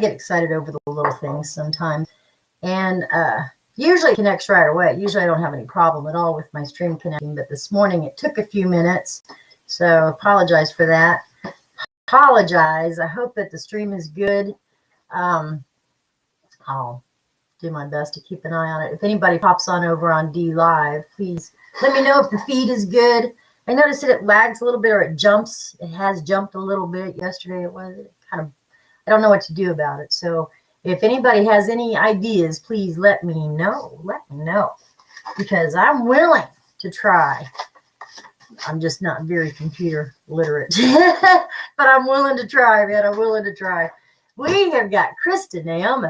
get excited over the little things sometimes. And usually it connects right away. Usually I don't have any problem at all with my stream connecting, but this morning it took a few minutes. So apologize for that. Apologize. I hope that the stream is good. I'll do my best to keep an eye on it. If anybody pops on over on D Live, please let me know if the feed is good. I noticed that it lags a little bit or it jumps. It has jumped a little bit. Yesterday it was kind of, I don't know what to do about it. So if anybody has any ideas, please let me know. Let me know. Because I'm willing to try. I'm just not very computer literate. But I'm willing to try, man. I'm willing to try. We have got Krista, Naomi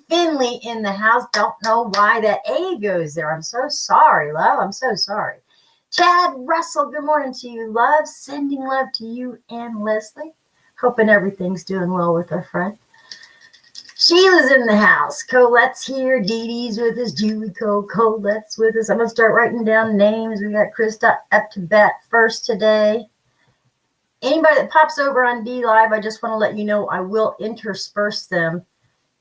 Finley in the house. Don't know why that A goes there. I'm so sorry, love. I'm so sorry. Chad Russell, good morning to you, love. Sending love to you and Leslie. Hoping everything's doing well with our friend. Sheila's in the house. Colette's here. Dee Dee's with us. Julie Colette's with us. I'm going to start writing down names. We got Krista up to bat first today. Anybody that pops over on D Live, I just want to let you know I will intersperse them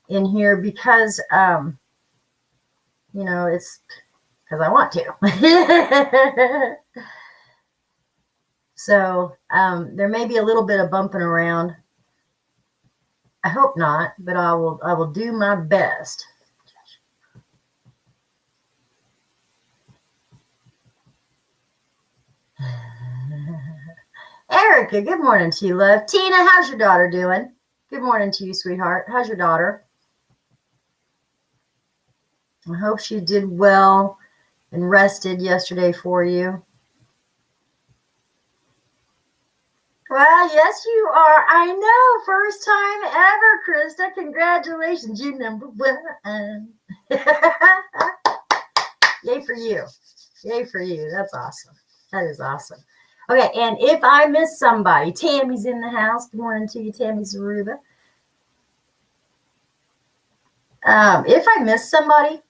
in here because, it's because I want to. So there may be a little bit of bumping around. I hope not, but I will do my best. Erica, good morning to you, love. Tina, how's your daughter doing? Good morning to you, sweetheart. How's your daughter? I hope she did well and rested yesterday for you. Well, yes, you are. I know. First time ever, Krista. Congratulations. You number one. Yay for you. Yay for you. That's awesome. That is awesome. Okay, and if I miss somebody, Tammy's in the house. Good morning to you, Tammy Zaruba. If I miss somebody,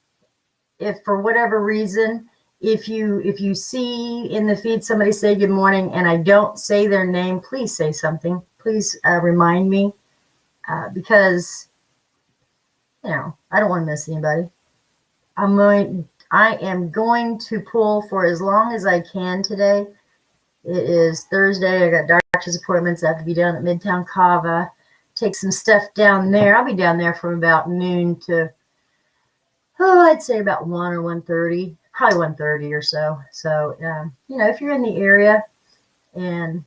if for whatever reason, if you see in the feed somebody say good morning and I don't say their name, please say something. Please remind me because, I don't want to miss anybody. I am going to pull for as long as I can today. It is Thursday. I got doctor's appointments. I have to be down at Midtown Cava. Take some stuff down there. I'll be down there from about noon to, I'd say about 1 or 1:30. Probably 1:30 or so. So, if you're in the area and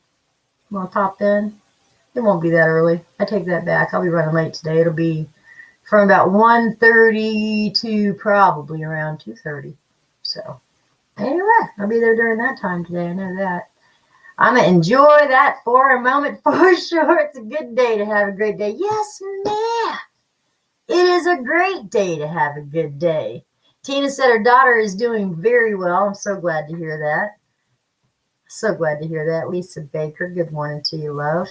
want to pop in, it won't be that early. I take that back. I'll be running late today. It'll be from about 1:30 to probably around 2:30. So, anyway, I'll be there during that time today. I know that. I'm going to enjoy that for a moment for sure. It's a good day to have a great day. Yes, ma'am. It is a great day to have a good day. Tina said her daughter is doing very well. I'm so glad to hear that. So glad to hear that. Lisa Baker, good morning to you, love.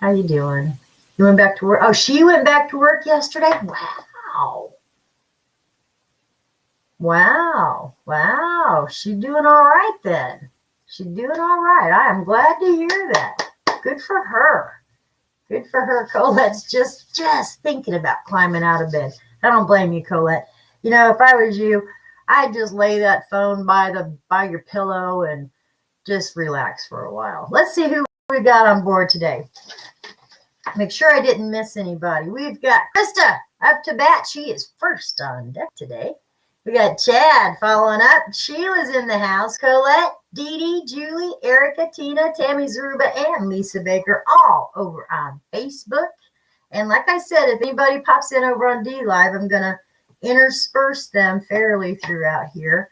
How you doing? You went back to work? Oh, she went back to work yesterday? Wow. Wow. She's doing all right then. She's doing all right. I am glad to hear that. Good for her. Good for her. Colette's just thinking about climbing out of bed. I don't blame you, Colette. If I was you, I'd just lay that phone by your pillow and just relax for a while. Let's see who we got on board today. Make sure I didn't miss anybody. We've got Krista up to bat. She is first on deck today. We got Chad following up. Sheila's in the house. Colette, Dee Dee, Julie, Erica, Tina, Tammy Zaruba, and Lisa Baker all over on Facebook. And like I said, if anybody pops in over on D Live, I'm going to intersperse them fairly throughout here.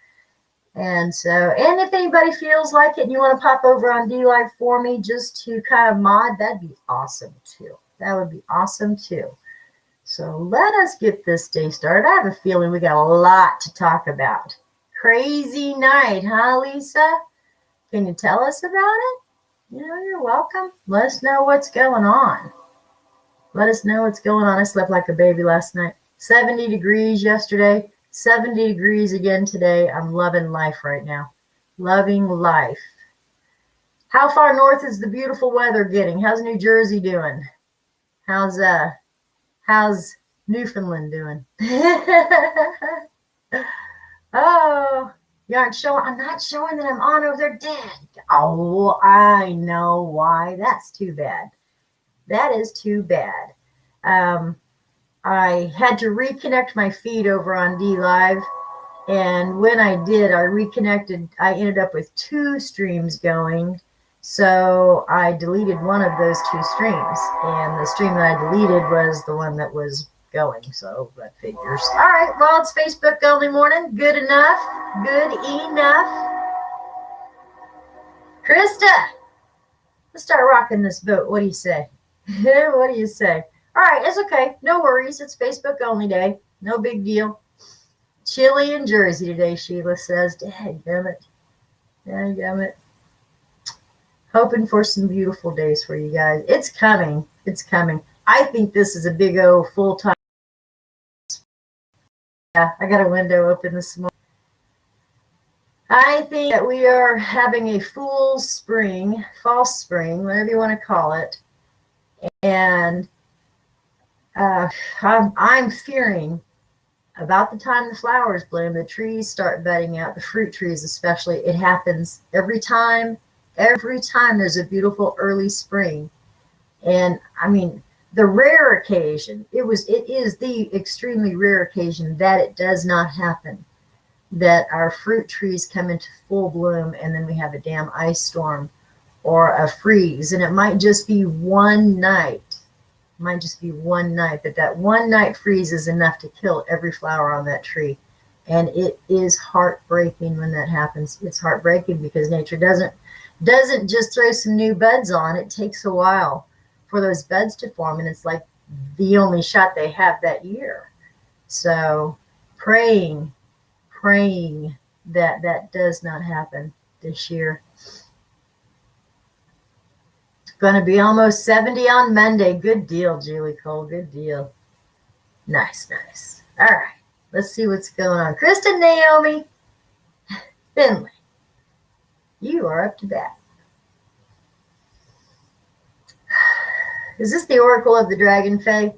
And if anybody feels like it and you want to pop over on D Live for me just to kind of mod, that'd be awesome too. That would be awesome too. So let us get this day started. I have a feeling we got a lot to talk about. Crazy night, huh, Lisa? Can you tell us about it? You're welcome. Let us know what's going on. Let us know what's going on. I slept like a baby last night. 70 degrees yesterday. 70 degrees again today. I'm loving life right now. Loving life. How far north is the beautiful weather getting? How's New Jersey doing? How's Newfoundland doing? Oh, you aren't showing. I'm not showing that I'm on over there dead. Oh, I know why. That's too bad. That is too bad. I had to reconnect my feed over on D Live. And when I did, I reconnected. I ended up with 2 streams going. So I deleted one of those 2 streams. And the stream that I deleted was the one that was going. So that figures. All right. Well, it's Facebook only morning. Good enough. Good enough. Krista, let's start rocking this boat. What do you say? What do you say? All right. It's okay. No worries. It's Facebook only day. No big deal. Chilly in Jersey today, Sheila says. Dadgummit. Dadgummit. Hoping for some beautiful days for you guys. It's coming. It's coming. I think this is a big old full-time. Yeah, I got a window open this morning. I think that we are having a false spring, whatever you want to call it. And I'm fearing about the time the flowers bloom, the trees start budding out, the fruit trees especially. It happens every time there's a beautiful early spring. And I mean, the rare occasion, it is the extremely rare occasion that it does not happen, that our fruit trees come into full bloom and then we have a damn ice storm or a freeze. And it might just be one night. But that one night freeze is enough to kill every flower on that tree. And it is heartbreaking when that happens. It's heartbreaking because nature doesn't just throw some new buds on. It takes a while for those buds to form, and it's like the only shot they have that year. So praying that that does not happen this year. Going to be almost 70 on Monday. Good deal, Julie Cole. Good deal. Nice. All right. Let's see what's going on. Kristen Naomi Finley, you are up to bat. Is this the Oracle of the Dragon Fae?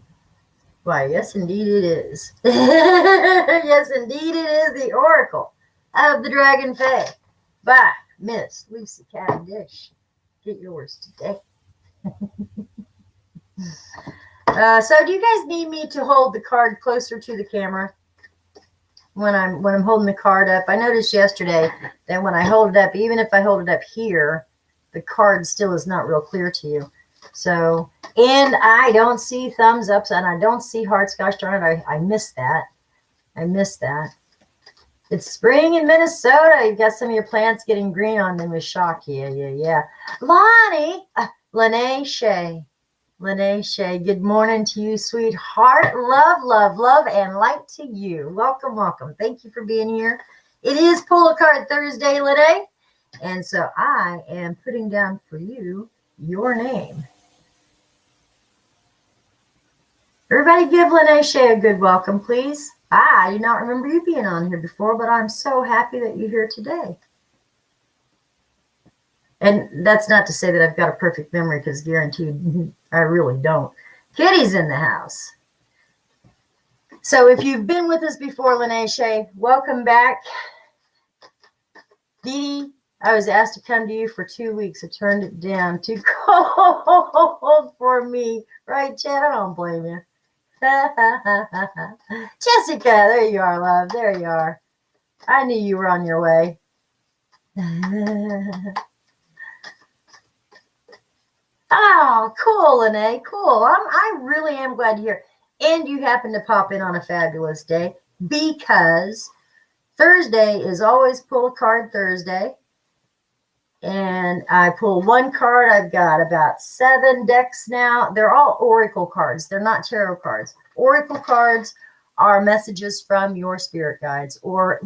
Why, yes, indeed it is. Yes, indeed it is the Oracle of the Dragon Fae by Miss Lucy Cavendish. Get yours today. So do you guys need me to hold the card closer to the camera when I'm holding the card up? I noticed yesterday that when I hold it up, even if I hold it up here, the card still is not real clear to you. So, and I don't see thumbs ups and I don't see hearts. Gosh darn it, I missed that. It's spring in Minnesota. You've got some of your plants getting green on them with shock. Yeah. Lonnie, Lene Shea, good morning to you, sweetheart. Love, and light to you. Welcome. Thank you for being here. It is Pull a Card Thursday, Lene. And so I am putting down for you your name. Everybody give Lene Shea a good welcome, please. I do not remember you being on here before, but I'm so happy that you're here today. And that's not to say that I've got a perfect memory, because guaranteed I really don't. Kitty's in the house. So if you've been with us before, Lene Shea, welcome back. Dee Dee, I was asked to come to you for 2 weeks. I turned it down. Too cold for me. Right, Chad? I don't blame you. Jessica, there you are, love. There you are. I knew you were on your way. Oh, cool, Lene. Cool. I really am glad to hear. And you happen to pop in on a fabulous day, because Thursday is always Pull a Card Thursday. And I pull one card. I've got about 7 decks now. They're all oracle cards. They're not tarot cards. Oracle cards are messages from your spirit guides, or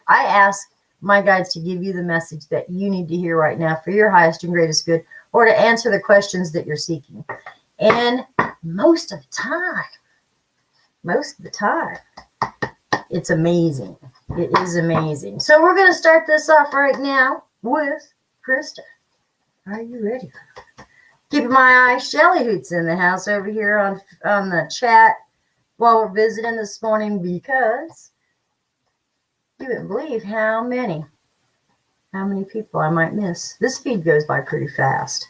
I ask my guides to give you the message that you need to hear right now for your highest and greatest good, or to answer the questions that you're seeking. And most of the time, it's amazing. It is amazing. So we're going to start this off right now with Krista. Are you ready? Keeping my eye, Shelly Hoot's in the house over here on the chat while we're visiting this morning, because you wouldn't believe how many people I might miss. This feed goes by pretty fast.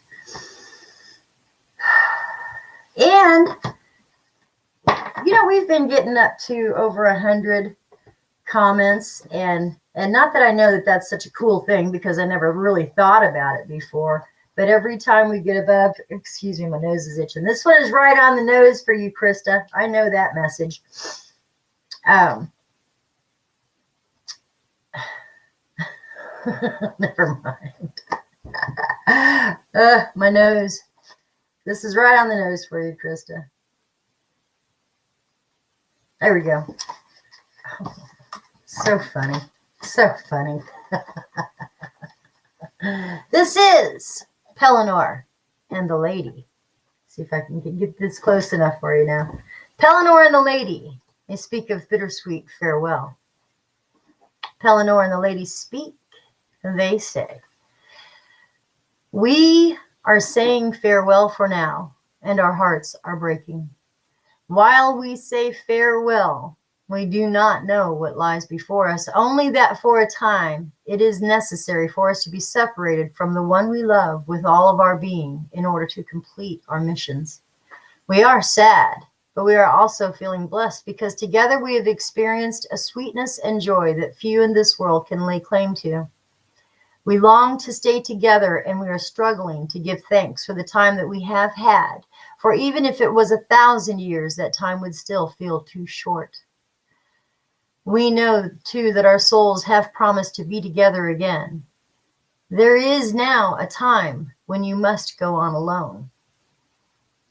And, we've been getting up to over 100 comments, and not that I know that that's such a cool thing, because I never really thought about it before. But every time we get above, excuse me, my nose is itching. This one is right on the nose for you, Krista. I know that message. Never mind. My nose. This is right on the nose for you, Krista. There we go. Oh, so funny. So funny. This is Pellinor and the Lady. See if I can get this close enough for you now. Pellinor and the Lady. They speak of bittersweet farewell. Pellinor and the Lady speak, and they say, we are saying farewell for now, and our hearts are breaking. While we say farewell, we do not know what lies before us, only that for a time it is necessary for us to be separated from the one we love with all of our being in order to complete our missions. We are sad, but we are also feeling blessed, because together we have experienced a sweetness and joy that few in this world can lay claim to. We long to stay together, and we are struggling to give thanks for the time that we have had, for even if it was 1,000 years, that time would still feel too short. We know, too, that our souls have promised to be together again. There is now a time when you must go on alone.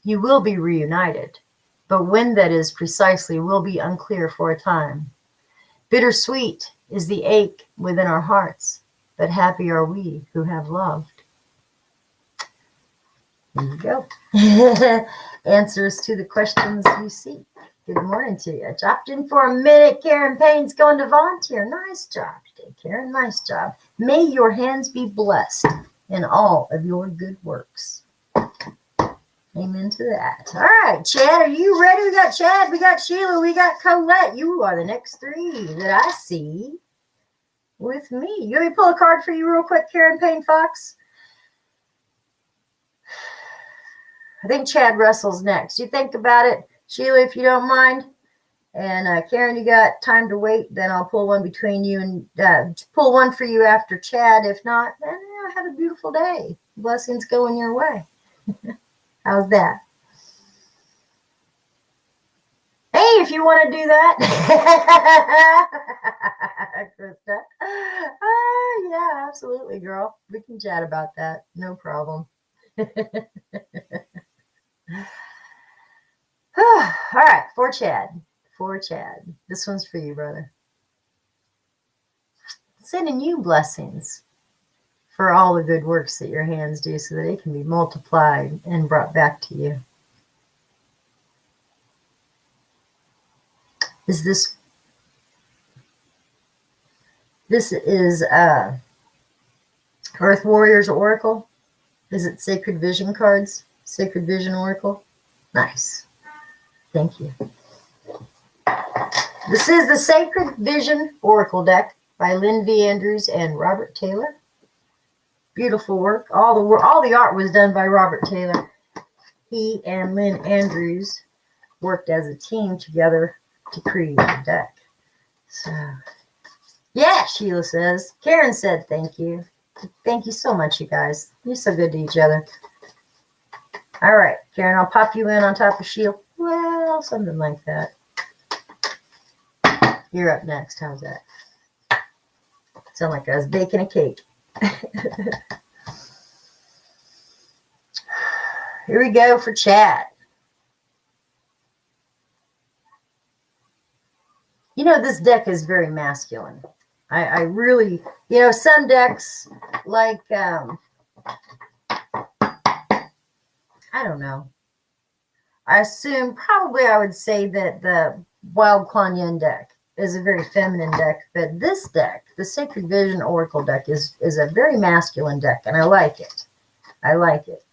You will be reunited, but when that is precisely will be unclear for a time. Bittersweet is the ache within our hearts, but happy are we who have loved. There you go. Answers to the questions you seek. Good morning to you. I dropped in for a minute. Karen Payne's going to volunteer. Nice job today, Karen. Nice job. May your hands be blessed in all of your good works. Amen to that. All right, Chad, are you ready? We got Chad, we got Sheila, we got Colette. You are the next three that I see with me. You want me to pull a card for you real quick, Karen Payne Fox? I think Chad Russell's next. You think about it, Sheila, if you don't mind. And Karen, you got time to wait. Then I'll pull one between you and pull one for you after Chad. If not, then have a beautiful day. Blessings going your way. How's that? Hey, if you want to do that, Krista. Yeah, absolutely, girl. We can chat about that. No problem. All right, for Chad. For Chad. This one's for you, brother. Sending you blessings for all the good works that your hands do, so that they can be multiplied and brought back to you. This is Earth Warriors Oracle. Is it Sacred Vision cards? Sacred Vision Oracle? Nice. Thank you. This is the Sacred Vision Oracle deck by Lynn V. Andrews and Robert Taylor. Beautiful work. All the art was done by Robert Taylor. He and Lynn Andrews worked as a team together to create the deck. So, yeah, Sheila says. Karen said thank you. Thank you so much, you guys. You're so good to each other. All right, Karen, I'll pop you in on top of Sheila. Well, something like that. You're up next. How's that? Sound like I was baking a cake. Here we go for Chad. This deck is very masculine. I really, some decks like, I don't know. I assume probably I would say that the Wild Kuan Yin deck is a very feminine deck, but this deck, the Sacred Vision Oracle deck, is a very masculine deck, and I like it. I like it.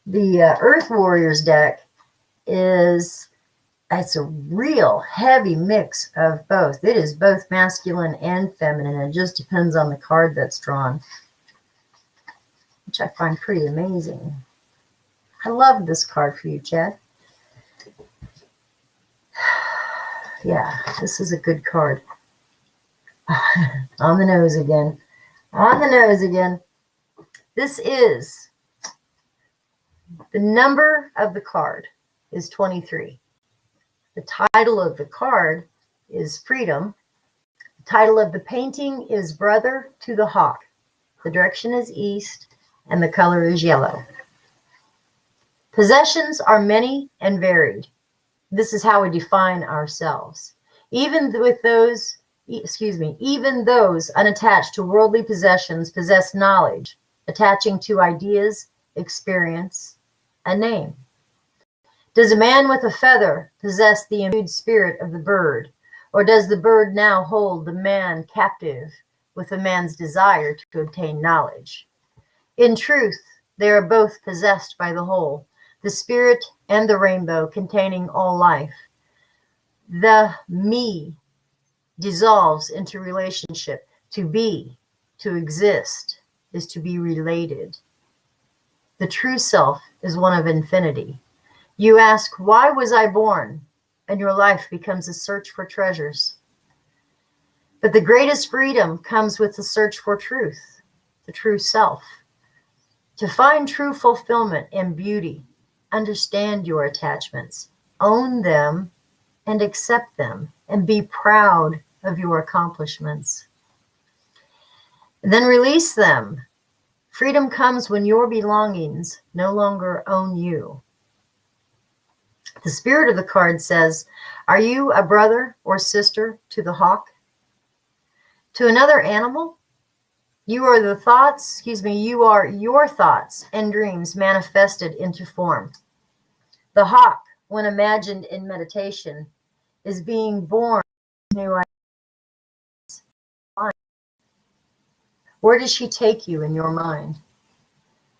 The Earth Warriors deck it's a real heavy mix of both. It is both masculine and feminine. It just depends on the card that's drawn, which I find pretty amazing. I love this card for you, Chad. Yeah, this is a good card. On the nose again. On the nose again. This is the number of the card is 23. The title of the card is Freedom. The title of the painting is Brother to the Hawk. The direction is east and the color is yellow. Possessions are many and varied. This is how we define ourselves. Even those unattached to worldly possessions possess knowledge, attaching to ideas, experience, a name. Does a man with a feather possess the imbued spirit of the bird, or does the bird now hold the man captive with a man's desire to obtain knowledge? In truth, they are both possessed by the whole, the spirit and the rainbow containing all life. The me dissolves into relationship. To be, to exist, is to be related. The true self is one of infinity. You ask, why was I born? And your life becomes a search for treasures. But the greatest freedom comes with the search for truth, the true self. To find true fulfillment and beauty, understand your attachments, own them, and accept them, and be proud of your accomplishments. And then release them. Freedom comes when your belongings no longer own you. The spirit of the card says, are you a brother or sister to the hawk? To another animal? You are your thoughts and dreams manifested into form. The hawk, when imagined in meditation, is being born new ideas. Where does she take you in your mind?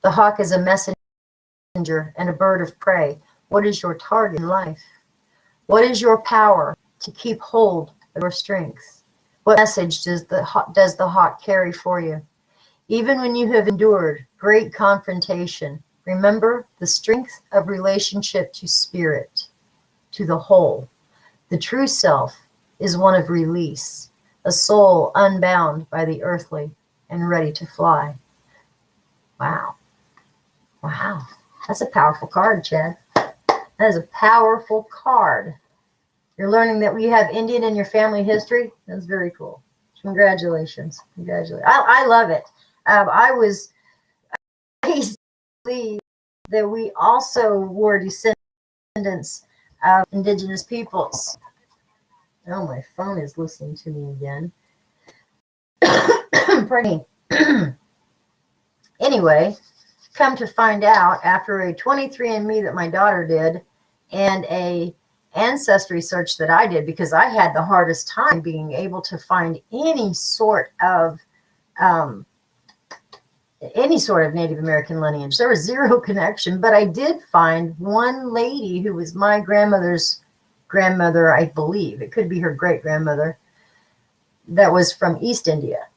The hawk is a messenger and a bird of prey. What is your target in life? What is your power to keep hold of your strength? What message does the hawk carry for you? Even when you have endured great confrontation, remember the strength of relationship to spirit, to the whole. The true self is one of release, a soul unbound by the earthly and ready to fly. Wow. Wow. That's a powerful card, Chad. That is a powerful card. You're learning that we have Indian in your family history. That's very cool. Congratulations. Congratulations. I love it. I was amazed that we also were descendants of indigenous peoples. Oh, my phone is listening to me again. Pardon me. Anyway, come to find out after a 23andMe that my daughter did and a ancestry search that I did, because I had the hardest time being able to find any sort of Native American lineage. There was zero connection, but I did find one lady who was my grandmother's grandmother, I believe. It could be her great grandmother, that was from East India.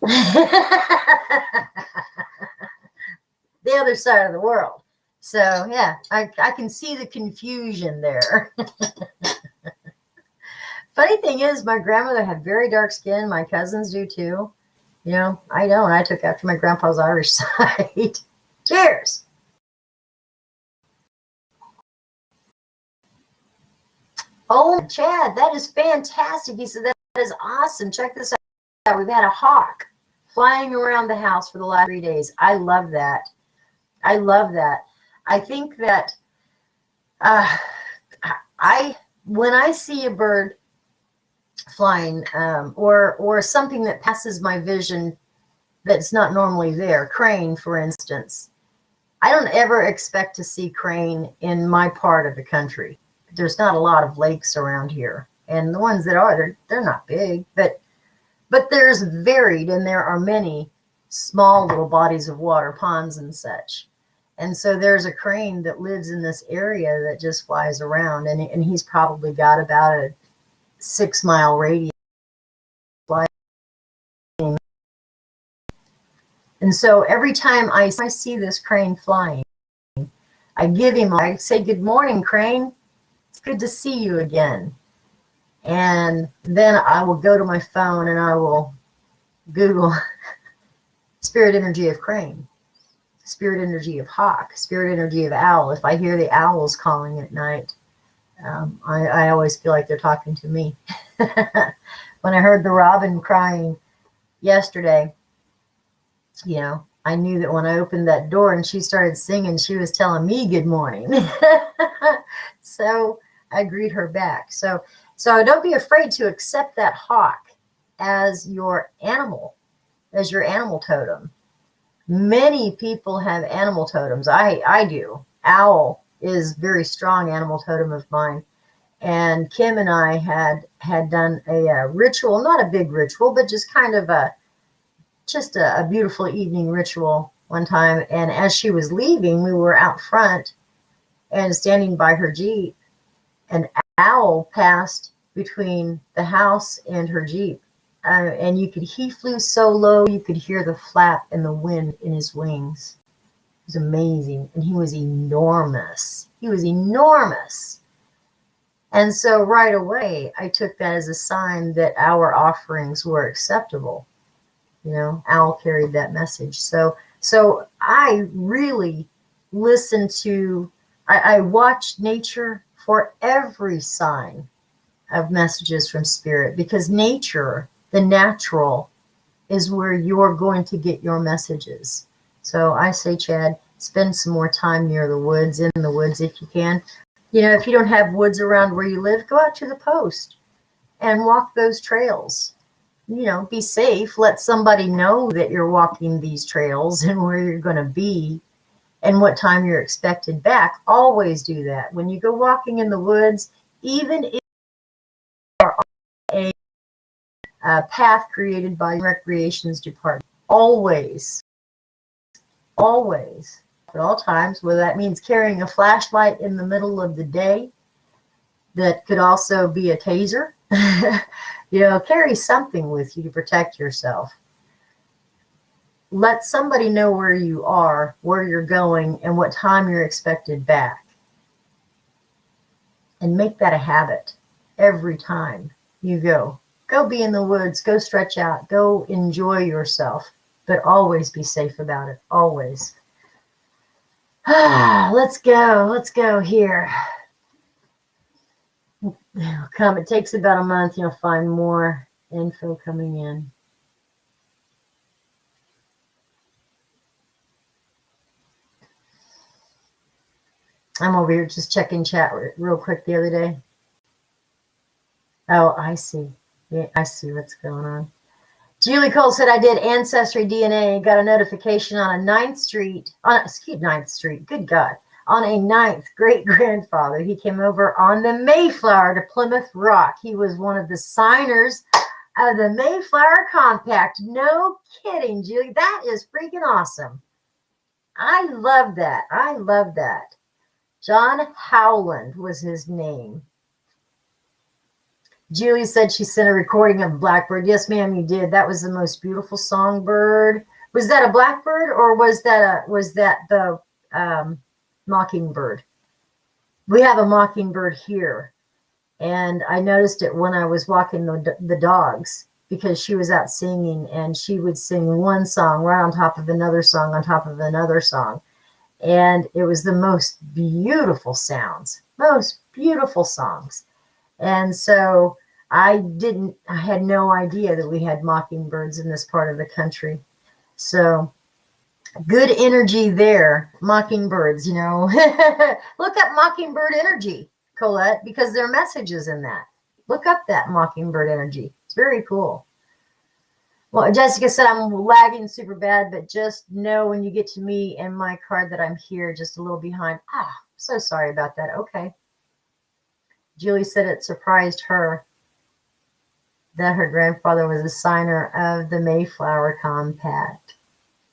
The other side of the world. So yeah, I can see the confusion there. Funny thing is, my grandmother had very dark skin. My cousins do too. You know, I don't. I took after my grandpa's Irish side. Cheers. Oh, Chad, that is fantastic. He said, that is awesome. Check this out. We've had a hawk flying around the house for the last 3 days. I love that. I love that. I think that when I see a bird flying or something that passes my vision that's not normally there, crane, for instance, I don't ever expect to see crane in my part of the country. There's not a lot of lakes around here, and the ones that are, they're not big, but there's varied, and there are many small little bodies of water, ponds and such. And so there's a crane that lives in this area that just flies around, and he's probably got about a 6-mile radius. And so every time I see this crane flying, I say, "Good morning, crane. It's good to see you again." And then I will go to my phone and I will Google spirit energy of crane, spirit energy of hawk, spirit energy of owl. If I hear the owls calling at night, I always feel like they're talking to me. When I heard the robin crying yesterday, I knew that when I opened that door and she started singing, she was telling me good morning. So I greet her back. So don't be afraid to accept that hawk as your animal totem. Many people have animal totems. I do. Owl is very strong animal totem of mine. And Kim and I had done a ritual, not a big ritual, but just kind of a beautiful evening ritual one time. And as she was leaving, we were out front and standing by her Jeep. An owl passed between the house and her Jeep. And he flew so low, you could hear the flap and the wind in his wings. It was amazing. And he was enormous. And so right away, I took that as a sign that our offerings were acceptable. Owl carried that message. So I really listen to, I watch nature for every sign of messages from spirit, because nature, the natural, is where you're going to get your messages. So I say, Chad, spend some more time near the woods, in the woods if you can. If you don't have woods around where you live, go out to the post and walk those trails. Be safe. Let somebody know that you're walking these trails and where you're going to be and what time you're expected back. Always do that. When you go walking in the woods, even if you are on a path created by the recreations department, always, at all times, whether that means carrying a flashlight in the middle of the day, that could also be a taser. Carry something with you to protect yourself. Let somebody know where you are, where you're going, and what time you're expected back. And make that a habit every time you go. Go be in the woods, go stretch out, go enjoy yourself, but always be safe about it, always. Let's go here. It takes about a month, you'll find more info coming in. I'm over here just checking chat real quick the other day. Oh, I see. Yeah, I see what's going on. Julie Cole said, I did Ancestry DNA, got a notification on a 9th Street, good God, on a 9th great-grandfather. He came over on the Mayflower to Plymouth Rock. He was one of the signers of the Mayflower Compact. No kidding, Julie. That is freaking awesome. I love that. John Howland was his name. Julie said she sent a recording of Blackbird. Yes, ma'am, you did. That was the most beautiful songbird. Was that a blackbird, or was that the mockingbird? We have a mockingbird here, and I noticed it when I was walking the dogs, because she was out singing, and she would sing one song right on top of another song on top of another song, and it was the most beautiful songs. And so I had no idea that we had mockingbirds in this part of the country. So good energy there, mockingbirds, Look up mockingbird energy, Colette, because there are messages in that. Look up that mockingbird energy. It's very cool. Well, Jessica said I'm lagging super bad, but just know when you get to me and my card that I'm here just a little behind. So sorry about that. Okay. Julie said it surprised her that her grandfather was a signer of the Mayflower Compact.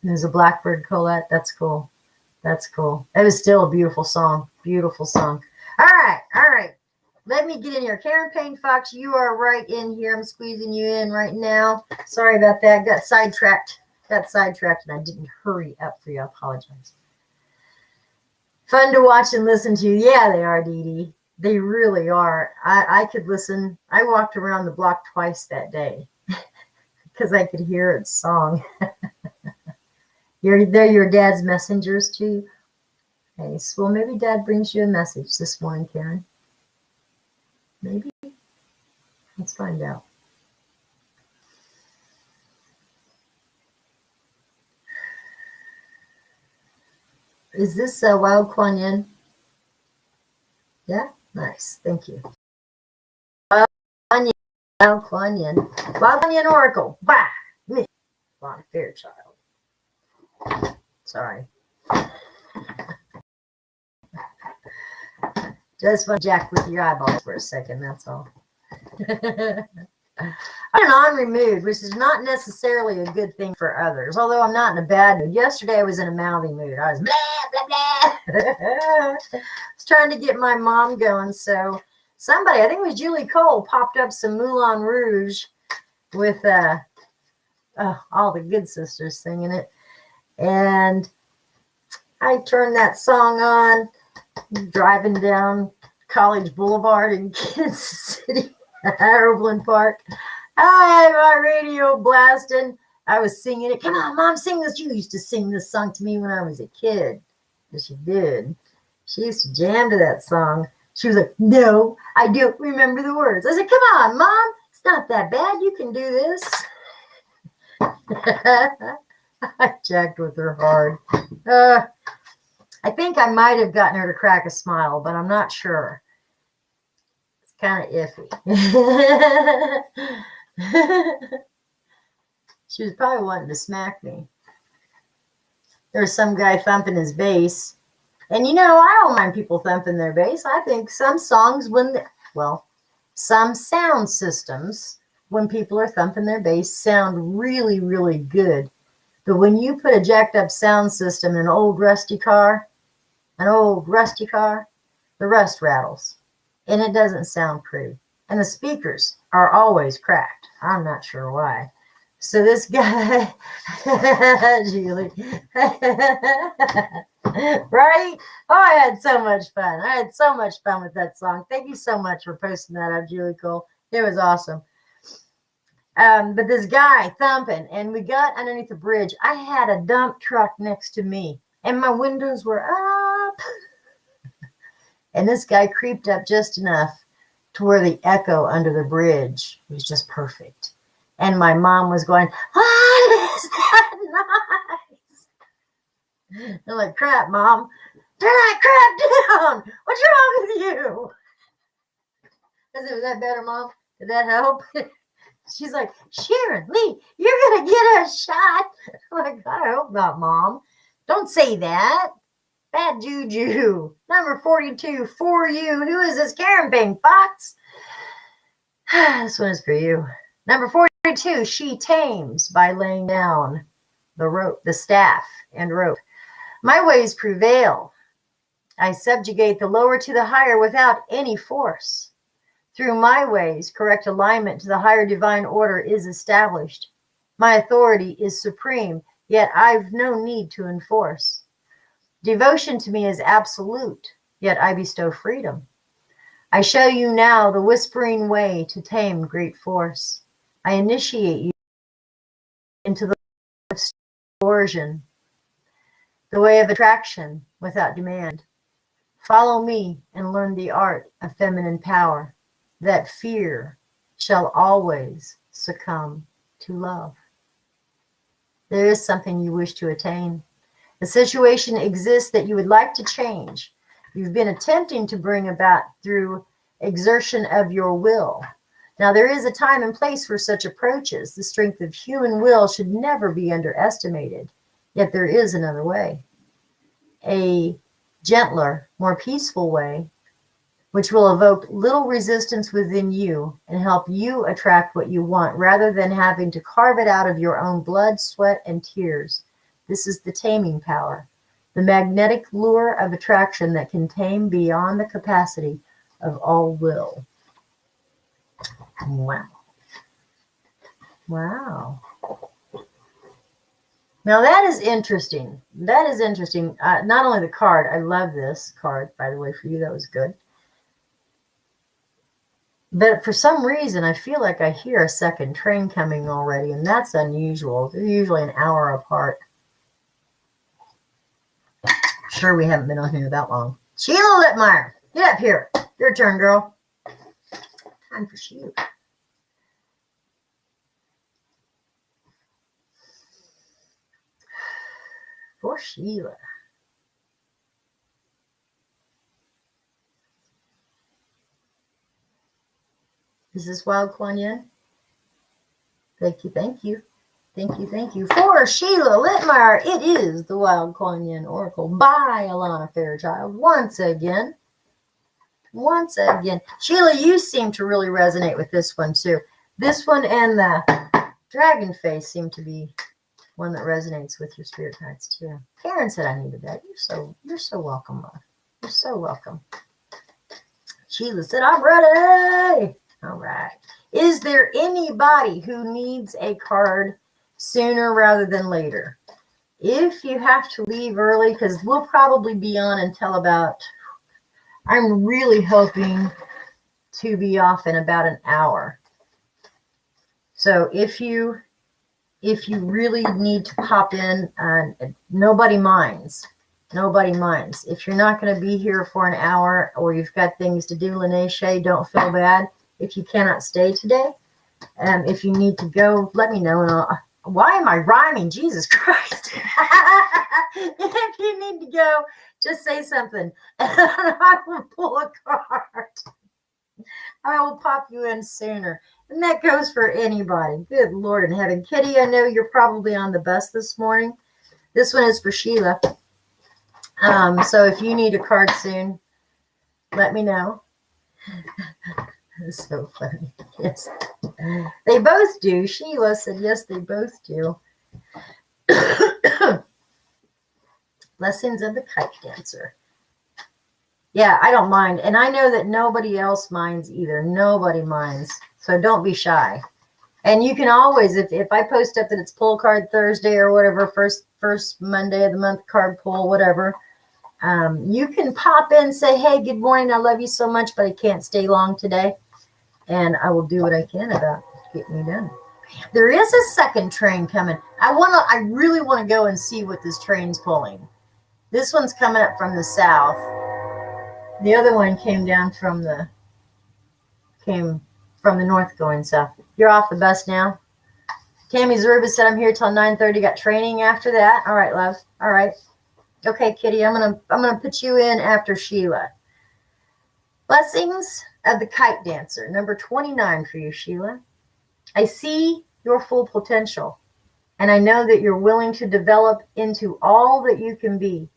There's a blackbird, Colette. That's cool. That's cool. It was still a beautiful song. Beautiful song. All right. All right. Let me get in here. Karen Payne Fox, you are right in here. I'm squeezing you in right now. Sorry about that. Got sidetracked. And I didn't hurry up for you. I apologize. Fun to watch and listen to. Yeah, they are, Dee Dee. They really are. I could listen. I walked around the block twice that day because I could hear its song. They're your dad's messengers too. Okay, so well, maybe Dad brings you a message this morning, Karen. Maybe. Let's find out. Is this Wild Kuan Yin? Yeah? Nice. Thank you. Wild Kuan Yin. Wild Kuan Yin. Wild Kuan Yin Oracle. Bah! Me. Von Fairchild. Sorry. Just want to jack with your eyeballs for a second, that's all. I'm in an ornery mood, which is not necessarily a good thing for others, although I'm not in a bad mood. Yesterday I was in a mouthy mood. I was blah, blah, blah. I was trying to get my mom going, so somebody, I think it was Julie Cole, popped up some Moulin Rouge with all the good sisters singing it. And I turned that song on, driving down College Boulevard in Kansas City, Overland Park. I had my radio blasting. I was singing it. Come on, Mom, sing this. You used to sing this song to me when I was a kid. And she did. She used to jam to that song. She was like, no, I don't remember the words. I said, come on, Mom. It's not that bad. You can do this. I jacked with her hard. I think I might have gotten her to crack a smile, but I'm not sure. It's kind of iffy. She was probably wanting to smack me. There was some guy thumping his bass. And, you know, I don't mind people thumping their bass. I think some songs some sound systems, when people are thumping their bass, sound really, really good. But when you put a jacked up sound system in an old rusty car, the rust rattles. And it doesn't sound pretty. And the speakers are always cracked. I'm not sure why. So this guy, Julie, right? Oh, I had so much fun. I had so much fun with that song. Thank you so much for posting that up, Julie Cole. It was awesome. But this guy thumping, and we got underneath the bridge. I had a dump truck next to me, and my windows were up. And this guy creeped up just enough to where the echo under the bridge was just perfect. And my mom was going, what is that noise? I'm like, crap, Mom. Turn that crap down. What's wrong with you? I said, was that better, Mom? Did that help? She's like, Sharon, Lee, you're going to get a shot. I'm like, I hope not, Mom. Don't say that. Bad juju. Number 42 for you. Who is this? Karen Payne Fox. This one is for you. Number 42, she tames by laying down the staff and rope. My ways prevail. I subjugate the lower to the higher without any force. Through my ways, correct alignment to the higher divine order is established. My authority is supreme, yet I've no need to enforce. Devotion to me is absolute, yet I bestow freedom. I show you now the whispering way to tame great force. I initiate you into the way of coercion, the way of attraction without demand. Follow me and learn the art of feminine power, that fear shall always succumb to love. There is something you wish to attain. A situation exists that you would like to change. You've been attempting to bring about through exertion of your will. Now, there is a time and place for such approaches. The strength of human will should never be underestimated. Yet there is another way, a gentler, more peaceful way, which will evoke little resistance within you and help you attract what you want rather than having to carve it out of your own blood, sweat, and tears. This is the taming power. the magnetic lure of attraction that can tame beyond the capacity of all will. Wow. Wow. Now that is interesting. That is interesting. Not only the card, I love this card, by the way, for you. That was good. But for some reason, I feel like I hear a second train coming already, and that's unusual. They're usually an hour apart. I'm sure we haven't been on here that long. Sheila Littmeyer, get up here. Your turn, girl. Time for Sheila. For Sheila. Is this Wild Kuan Yin? Thank you, thank you. Thank you, thank you. For Sheila Littmeyer, it is the Wild Kuan Yin Oracle by Alana Fairchild. Once again. Once again. Sheila, you seem to really resonate with this one too. This one and the dragon face seem to be one that resonates with your spirit guides too. Karen said I needed that. You're so welcome, love. You're so welcome. Sheila said, I'm ready. All right. Is there anybody who needs a card sooner rather than later? If you have to leave early, because we'll probably be on until about, I'm really hoping to be off in about an hour. So if you really need to pop in, nobody minds. Nobody minds. If you're not going to be here for an hour or you've got things to do, Lene Shea, don't feel bad if you cannot stay today. If you need to go, let me know. And why am I rhyming? Jesus Christ. If you need to go, just say something. And I will pull a card. I will pop you in sooner. And that goes for anybody. Good Lord in heaven. Kitty, I know you're probably on the bus this morning. This one is for Sheila. So if you need a card soon, let me know. It's so funny. Yes. They both do. Sheila said, yes, they both do. Blessings of the Kite Dancer. Yeah, I don't mind. And I know that nobody else minds either. Nobody minds. So don't be shy. And you can always, if I post up that it's Pull Card Thursday or whatever, first Monday of the month card pull, whatever, you can pop in and say, hey, good morning. I love you so much, but I can't stay long today. And I will do what I can about getting you done. There is a second train coming. I really want to go and see what this train's pulling. This one's coming up from the south. The other one came from the north going south. You're off the bus now. Tammy Zeruba said I'm here till 9:30. Got training after that. All right, love. All right. Okay, Kitty. I'm gonna put you in after Sheila. Blessings of the Kite Dancer, number 29 for you, Sheila. I see your full potential, and I know that you're willing to develop into all that you can be.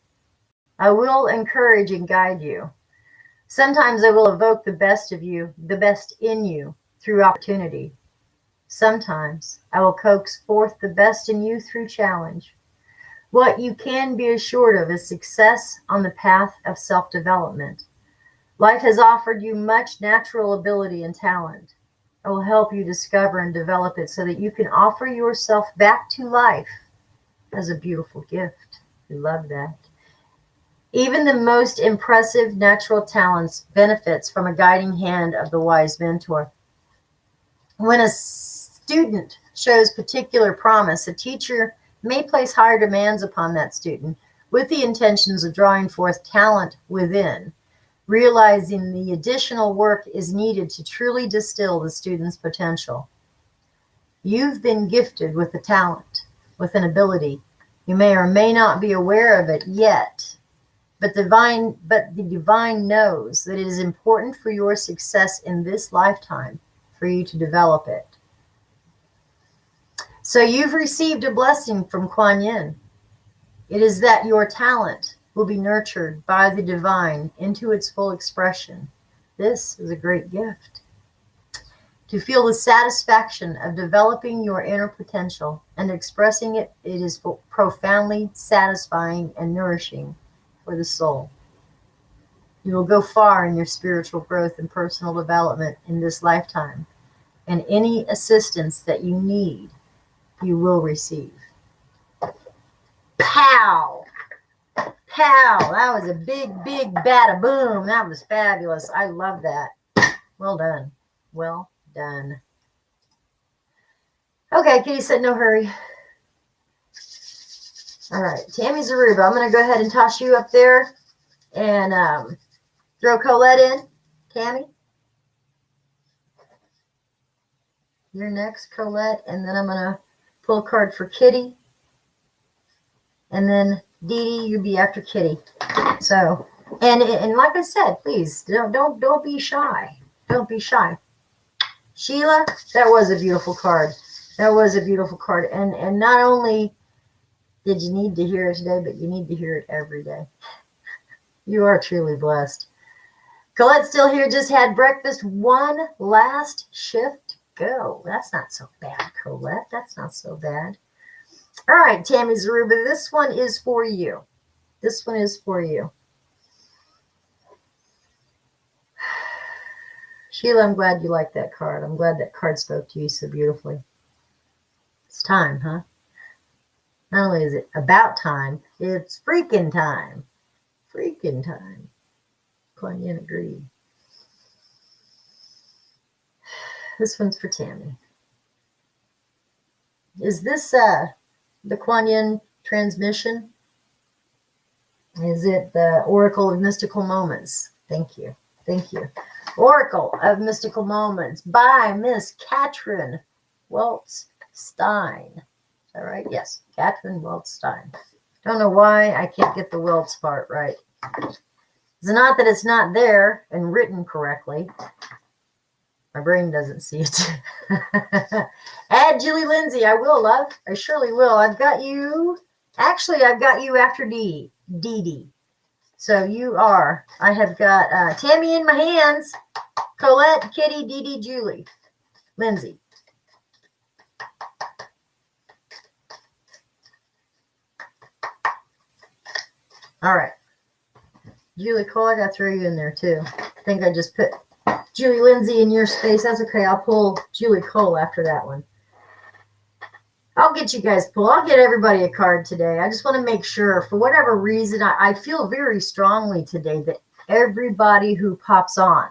I will encourage and guide you. Sometimes I will evoke the best of you, the best in you, through opportunity. Sometimes I will coax forth the best in you through challenge. What you can be assured of is success on the path of self-development. Life has offered you much natural ability and talent. I will help you discover and develop it so that you can offer yourself back to life as a beautiful gift. We love that. Even the most impressive natural talents benefits from a guiding hand of the wise mentor. When a student shows particular promise, a teacher may place higher demands upon that student with the intentions of drawing forth talent within, realizing the additional work is needed to truly distill the student's potential. You've been gifted with a talent, with an ability. You may or may not be aware of it yet, but the divine knows that it is important for your success in this lifetime for you to develop it. So you've received a blessing from Kuan Yin. It is that your talent will be nurtured by the divine into its full expression. This is a great gift. To feel the satisfaction of developing your inner potential and expressing it, it is profoundly satisfying and nourishing for the soul. You will go far in your spiritual growth and personal development in this lifetime, and any assistance that you need, you will receive. Pow! Pow! That was a big, big bada boom. That was fabulous. I love that. Well done. Well done. Okay, Kitty said no hurry. All right, Tammy Zaruba, I'm going to go ahead and toss you up there and throw Colette in. Tammy? You're next, Colette, and then I'm going to pull a card for Kitty. And then Dee Dee, you be after Kitty. So, and like I said, please don't be shy. Don't be shy. Sheila, that was a beautiful card. That was a beautiful card. And not only did you need to hear it today, but you need to hear it every day. You are truly blessed. Colette's still here, just had breakfast. One last shift. Go. That's not so bad, Colette. That's not so bad. All right, Tammy Zaruba, this one is for you. This one is for you. Sheila, I'm glad you liked that card. I'm glad that card spoke to you so beautifully. It's time, huh? Not only is it about time, it's freaking time. Freaking time. Kuan Yin agreed. This one's for Tammy. Is this the Kuan Yin transmission? Is it the Oracle of Mystical Moments? Thank you. Thank you. Oracle of Mystical Moments by Miss Katrin Weltz-Stein. Is that right? Yes, Katrin Weltz-Stein. Don't know why I can't get the Weltz part right. It's not that it's not there and written correctly. My brain doesn't see it. Add Julie Lindsay. I will, love. I surely will. I've got you. Actually, I've got you after Dee Dee. So you are. I have got Tammy in my hands. Colette, Kitty, Dee Dee, Julie, Lindsay. All right. Julie Cole, I got to throw you in there too. I think I just put Julie Lindsay in your space. That's okay. I'll pull Julie Cole after that one. I'll get you guys pulled. I'll get everybody a card today. I just want to make sure, for whatever reason, I feel very strongly today that everybody who pops on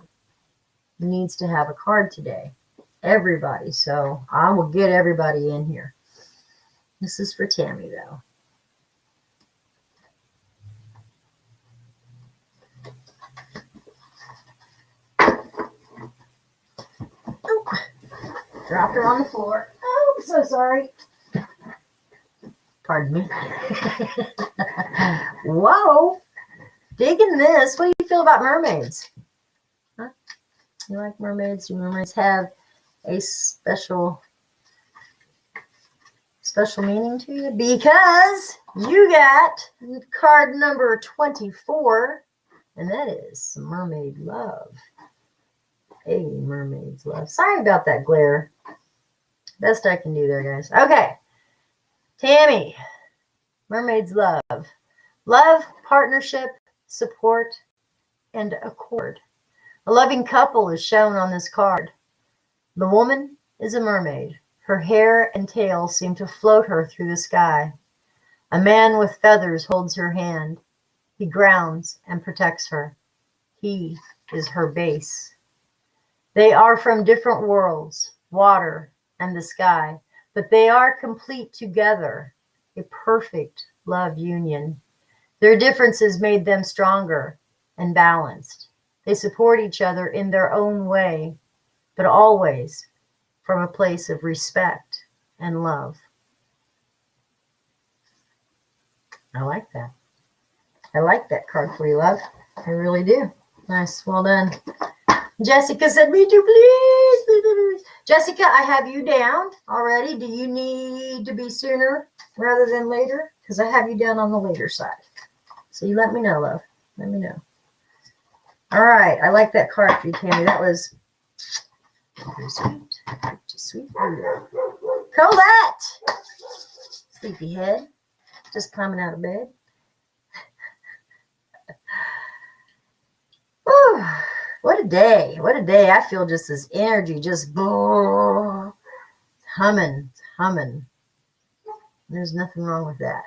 needs to have a card today. Everybody. So I will get everybody in here. This is for Tammy, though. Oh, dropped her on the floor. Oh, I'm so sorry. Pardon me. Whoa. Digging this. What do you feel about mermaids? Huh? You like mermaids? Do mermaids have a special meaning to you? Because you got card number 24, and that is Mermaid Love. Hey, Mermaid's Love. Sorry about that glare. Best I can do there, guys. Okay. Tammy, Mermaid's Love. Love, partnership, support, and accord. A loving couple is shown on this card. The woman is a mermaid. Her hair and tail seem to float her through the sky. A man with feathers holds her hand. He grounds and protects her. He is her base. They are from different worlds, water and the sky, but they are complete together, a perfect love union. Their differences made them stronger and balanced. They support each other in their own way, but always from a place of respect and love. I like that. I like that card for you, love. I really do. Nice. Well done. Jessica said, me too, please. Please, please. Jessica, I have you down already. Do you need to be sooner rather than later? Because I have you down on the later side. So you let me know, love. Let me know. All right. I like that card for you, Tammy. That was Very sweet. Just sweet. Colette! Sleepyhead. Just climbing out of bed. Whew. What a day. What a day. I feel just this energy just humming. There's nothing wrong with that.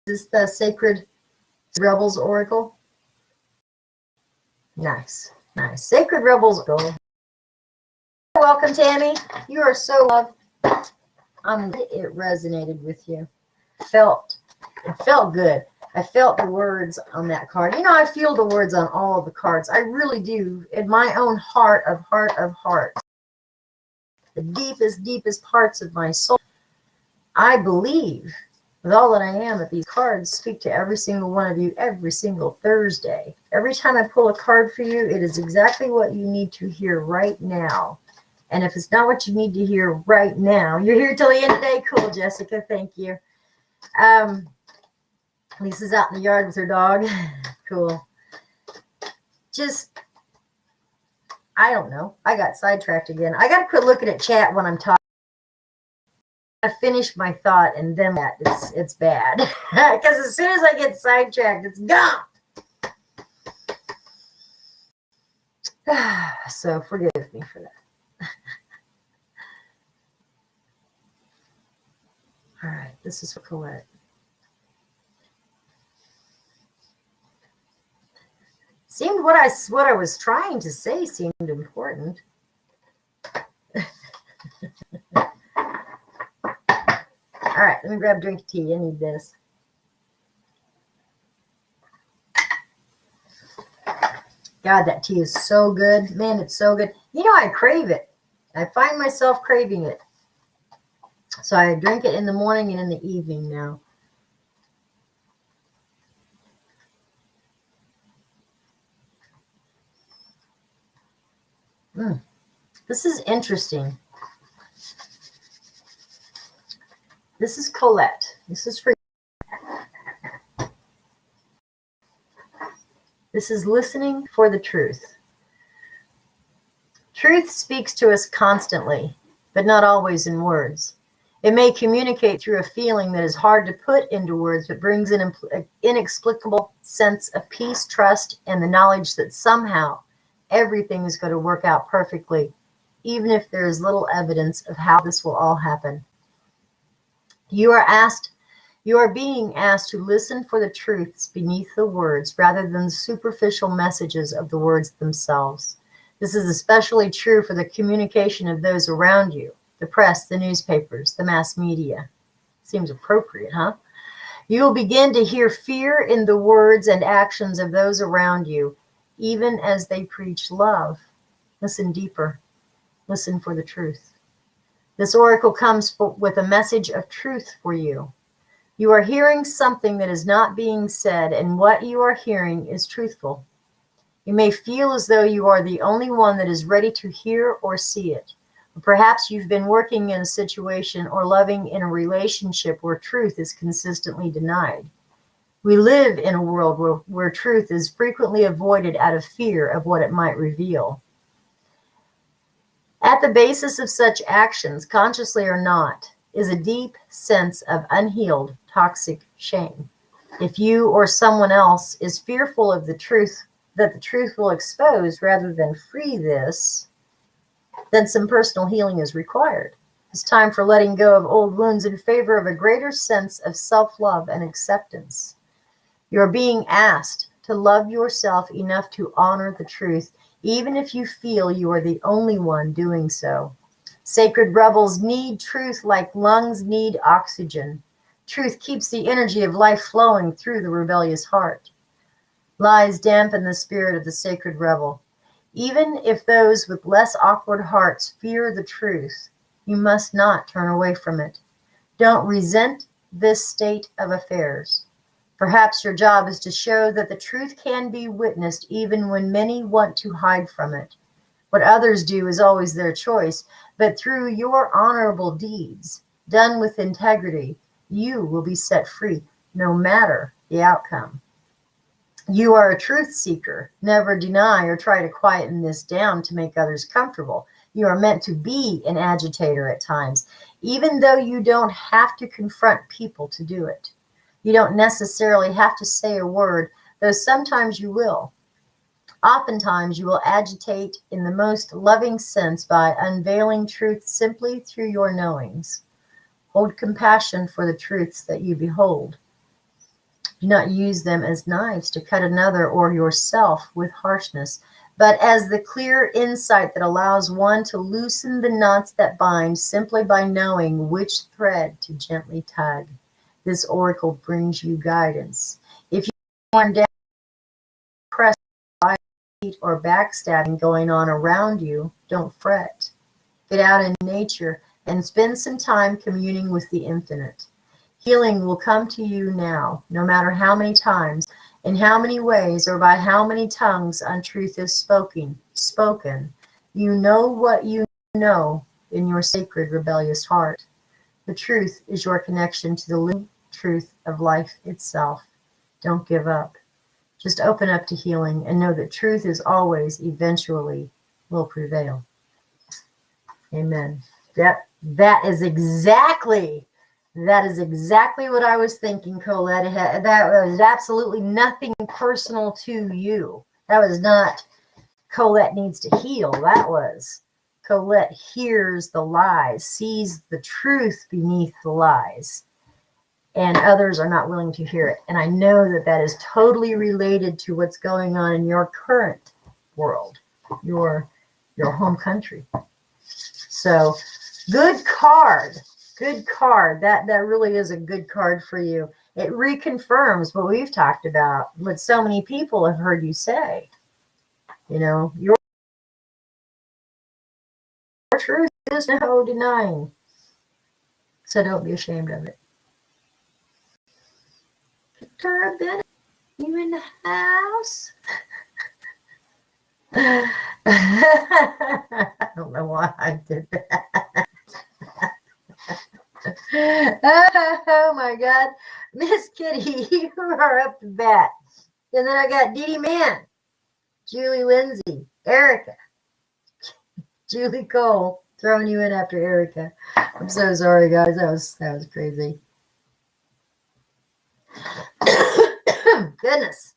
Is this the Sacred Rebels Oracle? Nice. Sacred Rebels Oracle. Welcome, Tammy. You are so loved. It resonated with you. It felt good. I felt the words on that card. You know, I feel the words on all of the cards. I really do. In my own heart of hearts. The deepest parts of my soul. I believe with all that I am that these cards speak to every single one of you every single Thursday. Every time I pull a card for you, it is exactly what you need to hear right now. And if it's not what you need to hear right now, you're here till the end of the day. Cool, Jessica. Thank you. Lisa's out in the yard with her dog. Cool. Just, I don't know. I got sidetracked again. I got to quit looking at chat when I'm talking. I finish my thought and then it's bad. Because as soon as I get sidetracked, it's gone. So forgive me for that. All right, this is for Colette. Seemed what I was trying to say seemed important. All right, let me grab a drink of tea. I need this. God, that tea is so good. Man, it's so good. You know, I crave it. I find myself craving it. So I drink it in the morning and in the evening now. This is interesting. This is Colette. This is for you. This is listening for the truth. Truth speaks to us constantly, but not always in words. It may communicate through a feeling that is hard to put into words, but brings an inexplicable sense of peace, trust, and the knowledge that somehow everything is going to work out perfectly, even if there is little evidence of how this will all happen. You are being asked to listen for the truths beneath the words rather than the superficial messages of the words themselves. This is especially true for the communication of those around you, the press, the newspapers, the mass media. Seems appropriate, huh? You will begin to hear fear in the words and actions of those around you, even as they preach love. Listen deeper. Listen for the truth. This oracle comes with a message of truth for you. You are hearing something that is not being said, and what you are hearing is truthful. You may feel as though you are the only one that is ready to hear or see it. Perhaps you've been working in a situation or loving in a relationship where truth is consistently denied. We live in a world where truth is frequently avoided out of fear of what it might reveal. At the basis of such actions, consciously or not, is a deep sense of unhealed, toxic shame. If you or someone else is fearful of the truth, that the truth will expose rather than free this, then some personal healing is required. It's time for letting go of old wounds in favor of a greater sense of self-love and acceptance. You're being asked to love yourself enough to honor the truth, even if you feel you are the only one doing so. Sacred rebels need truth like lungs need oxygen. Truth keeps the energy of life flowing through the rebellious heart. Lies dampen the spirit of the sacred rebel. Even if those with less awkward hearts fear the truth, you must not turn away from it. Don't resent this state of affairs. Perhaps your job is to show that the truth can be witnessed even when many want to hide from it. What others do is always their choice, but through your honorable deeds, done with integrity, you will be set free, no matter the outcome. You are a truth seeker. Never deny or try to quieten this down to make others comfortable. You are meant to be an agitator at times, even though you don't have to confront people to do it. You don't necessarily have to say a word, though sometimes you will. Oftentimes, you will agitate in the most loving sense by unveiling truth simply through your knowings. Hold compassion for the truths that you behold. Do not use them as knives to cut another or yourself with harshness, but as the clear insight that allows one to loosen the knots that bind simply by knowing which thread to gently tug. This oracle brings you guidance. If you are down, press or backstabbing going on around you, don't fret. Get out in nature and spend some time communing with the infinite. Healing will come to you now, no matter how many times, in how many ways, or by how many tongues untruth is spoken. You know what you know in your sacred, rebellious heart. The truth is your connection to the living truth of life itself. Don't give up. Just open up to healing and know that truth is always, eventually, will prevail. Amen. That is exactly what I was thinking, Colette. That was absolutely nothing personal to you. That was not Colette needs to heal. That was Colette hears the lies, sees the truth beneath the lies, and others are not willing to hear it. And I know that that is totally related to what's going on in your current world, your home country. So, good card. Good card. That really is a good card for you. It reconfirms what we've talked about, what so many people have heard you say. You know, your truth is no denying. So don't be ashamed of it. Victoria Bennett, you in the house? I don't know why I did that. Oh my God. Miss Kitty, you are up to bat. And then I got Dee Dee Man, Julie Lindsay, Erica, Julie Cole, throwing you in after Erica. I'm so sorry, guys. That was crazy. Goodness.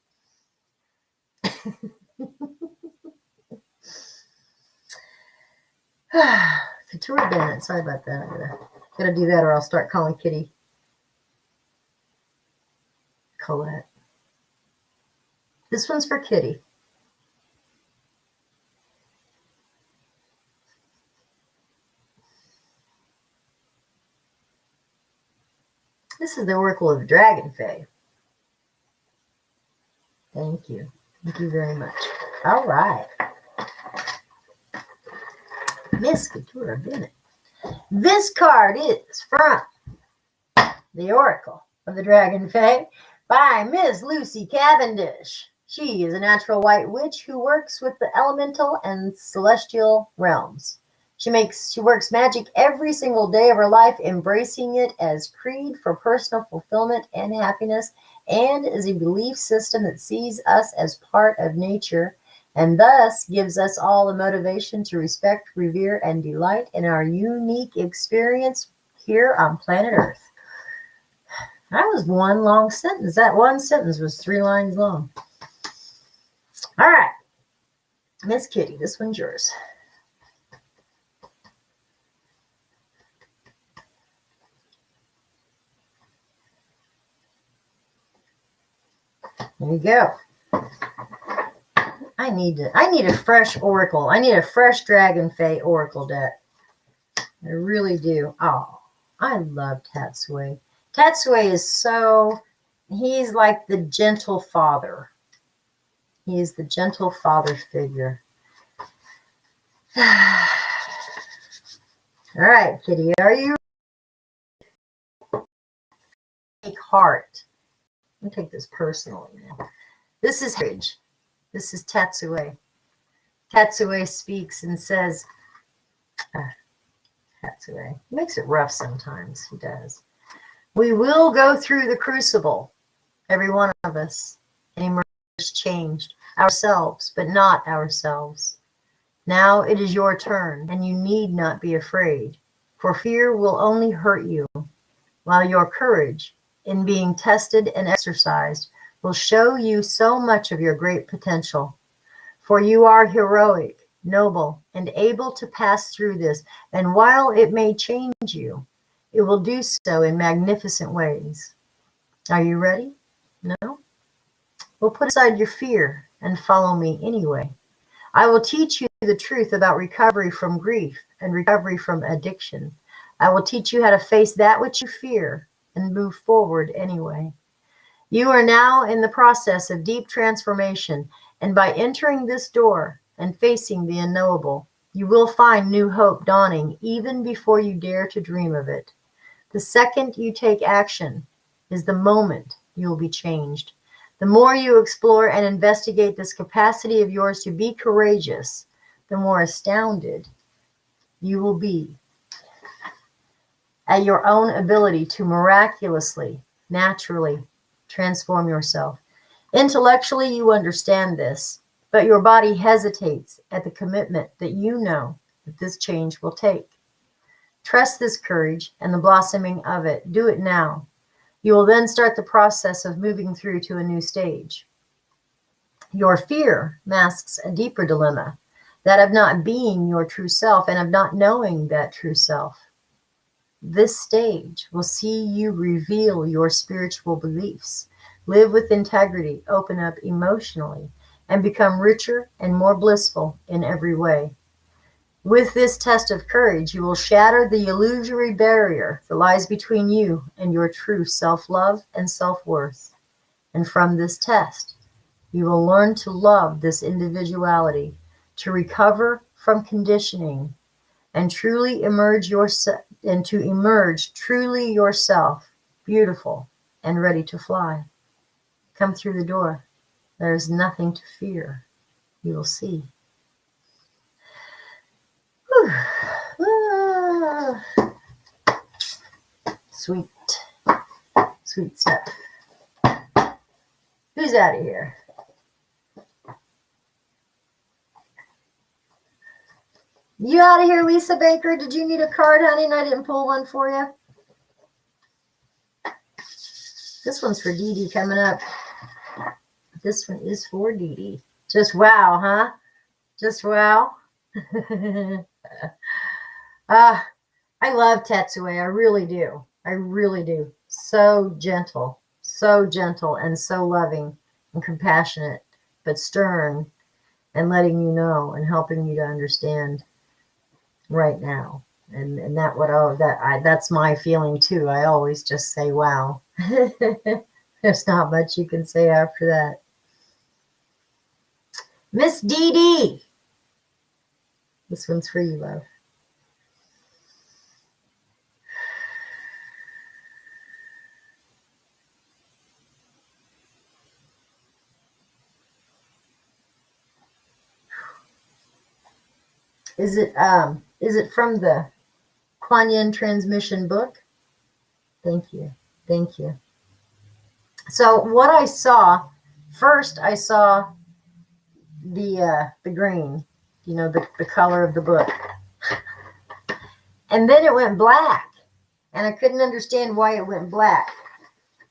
Couture Bennett. Sorry about that. I gotta do that or I'll start calling Kitty Colette. This one's for Kitty. This is the Oracle of the Dragon Fae. Thank you. Thank you very much. All right. Miss Couture Bennett. This card is from the Oracle of the Dragon Fae by Miss Lucy Cavendish. She is a natural white witch who works with the elemental and celestial realms. She works magic every single day of her life, embracing it as creed for personal fulfillment and happiness, and as a belief system that sees us as part of nature, and thus gives us all the motivation to respect, revere, and delight in our unique experience here on planet Earth. That was one long sentence. That one sentence was 3 lines long. All right. Miss Kitty, this one's yours. There you go. I need a fresh oracle. I need a fresh Dragon Fae oracle deck. I really do. Oh, I love Tatsui. Tatsui is he's like the gentle father. He is the gentle father figure. All right, Kitty, are you ready? Take heart. I'm going to take this personally now. This is Courage. This is Tatsui. Tatsue speaks and says, Tatsue makes it rough sometimes. He does. We will go through the crucible, every one of us, and emerge changed, ourselves, but not ourselves. Now it is your turn, and you need not be afraid, for fear will only hurt you, while your courage, in being tested and exercised, will show you so much of your great potential. For you are heroic, noble, and able to pass through this, and while it may change you, it will do so in magnificent ways. Are you ready? No? Well, put aside your fear and follow me anyway. I will teach you the truth about recovery from grief and recovery from addiction. I will teach you how to face that which you fear and move forward anyway. You are now in the process of deep transformation, and by entering this door and facing the unknowable, you will find new hope dawning even before you dare to dream of it. The second you take action is the moment you will be changed. The more you explore and investigate this capacity of yours to be courageous, the more astounded you will be at your own ability to miraculously, naturally transform yourself. Intellectually, you understand this, but your body hesitates at the commitment that you know that this change will take. Trust this courage and the blossoming of it. Do it now. You will then start the process of moving through to a new stage. Your fear masks a deeper dilemma, that of not being your true self and of not knowing that true self. This stage will see you reveal your spiritual beliefs, live with integrity, open up emotionally, and become richer and more blissful in every way. With this test of courage, you will shatter the illusory barrier that lies between you and your true self-love and self-worth. And from this test, you will learn to love this individuality, to recover from conditioning, and truly emerge truly yourself, beautiful and ready to fly. Come through the door. There is nothing to fear. You will see. Sweet, sweet stuff. Who's out of here? You out of here, Lisa Baker? Did you need a card, honey, and I didn't pull one for you? This one's for Dee Dee coming up. This one is for Dee Dee. Just wow, huh? Just wow. I love Tatsue. I really do. I really do. So gentle and so loving and compassionate, but stern and letting you know and helping you to understand right now. And that's my feeling too. I always just say, wow. There's not much you can say after that. Miss Dee Dee. This one's for you, love. Is it from the Kuan Yin Transmission book? Thank you. Thank you. So what I saw, first I saw the green, you know, the color of the book. And then it went black. And I couldn't understand why it went black.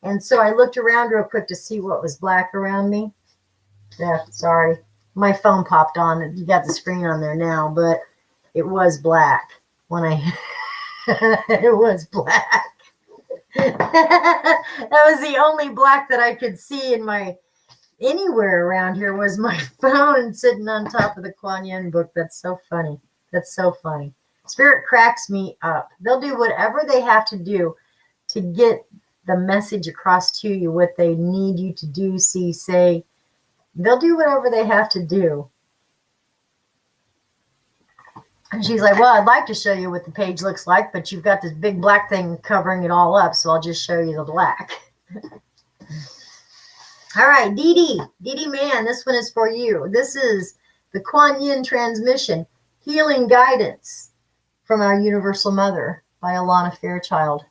And so I looked around real quick to see what was black around me. Yeah, sorry. My phone popped on. You got the screen on there now, but it was black when I it was black. That was the only black that I could see in my anywhere around here was my phone sitting on top of the Kuan Yin book. That's so funny. That's so funny. Spirit cracks me up. They'll do whatever they have to do to get the message across to you, what they need you to do, see, say. They'll do whatever they have to do. And she's like, well, I'd like to show you what the page looks like, but you've got this big black thing covering it all up, so I'll just show you the black. All right, Dee Dee. Dee Dee, man, this one is for you. This is The Kuan Yin Transmission, Healing Guidance from Our Universal Mother by Alana Fairchild.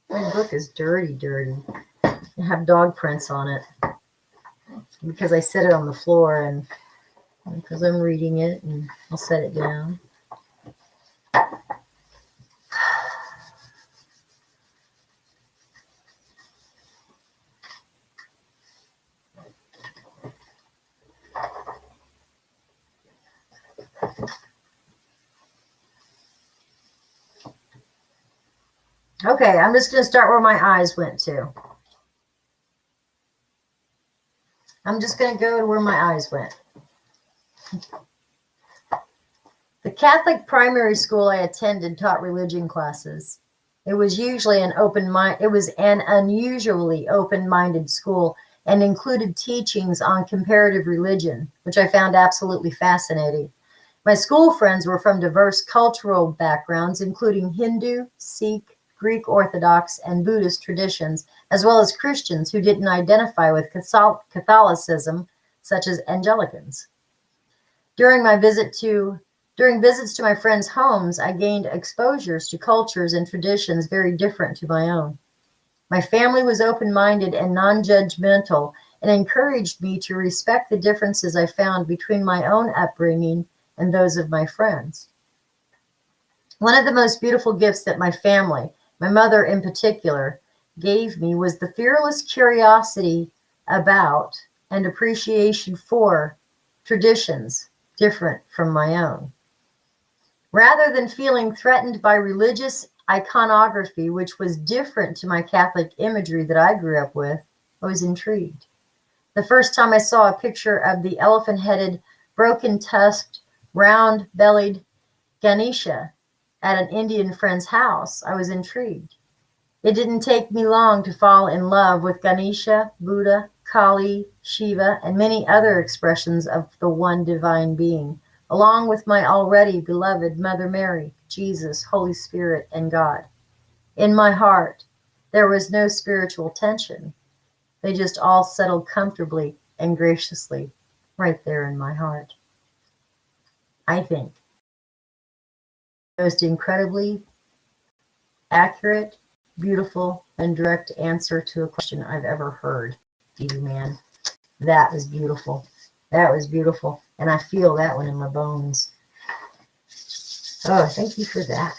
My book is dirty, dirty. I have dog prints on it because I set it on the floor and because I'm reading it, and I'll set it down. Okay, I'm just going to start where my eyes went to. I'm just going to go to where my eyes went. The Catholic primary school I attended taught religion classes. It was usually an unusually open-minded school and included teachings on comparative religion, which I found absolutely fascinating. My school friends were from diverse cultural backgrounds, including Hindu, Sikh, Greek Orthodox, and Buddhist traditions, as well as Christians who didn't identify with Catholicism, such as Anglicans. During visits to my friends' homes, I gained exposures to cultures and traditions very different to my own. My family was open-minded and non-judgmental and encouraged me to respect the differences I found between my own upbringing and those of my friends. One of the most beautiful gifts that my family, my mother in particular, gave me was the fearless curiosity about and appreciation for traditions different from my own. Rather than feeling threatened by religious iconography, which was different to my Catholic imagery that I grew up with, I was intrigued. The first time I saw a picture of the elephant-headed, broken-tusked, round-bellied Ganesha at an Indian friend's house, I was intrigued. It didn't take me long to fall in love with Ganesha, Buddha, Kali, Shiva, and many other expressions of the one divine being, along with my already beloved Mother Mary, Jesus, Holy Spirit, and God. In my heart, there was no spiritual tension. They just all settled comfortably and graciously right there in my heart. I think the most incredibly accurate, beautiful, and direct answer to a question I've ever heard, Phoebe Man. That was beautiful. That was beautiful. And I feel that one in my bones. Oh, thank you for that.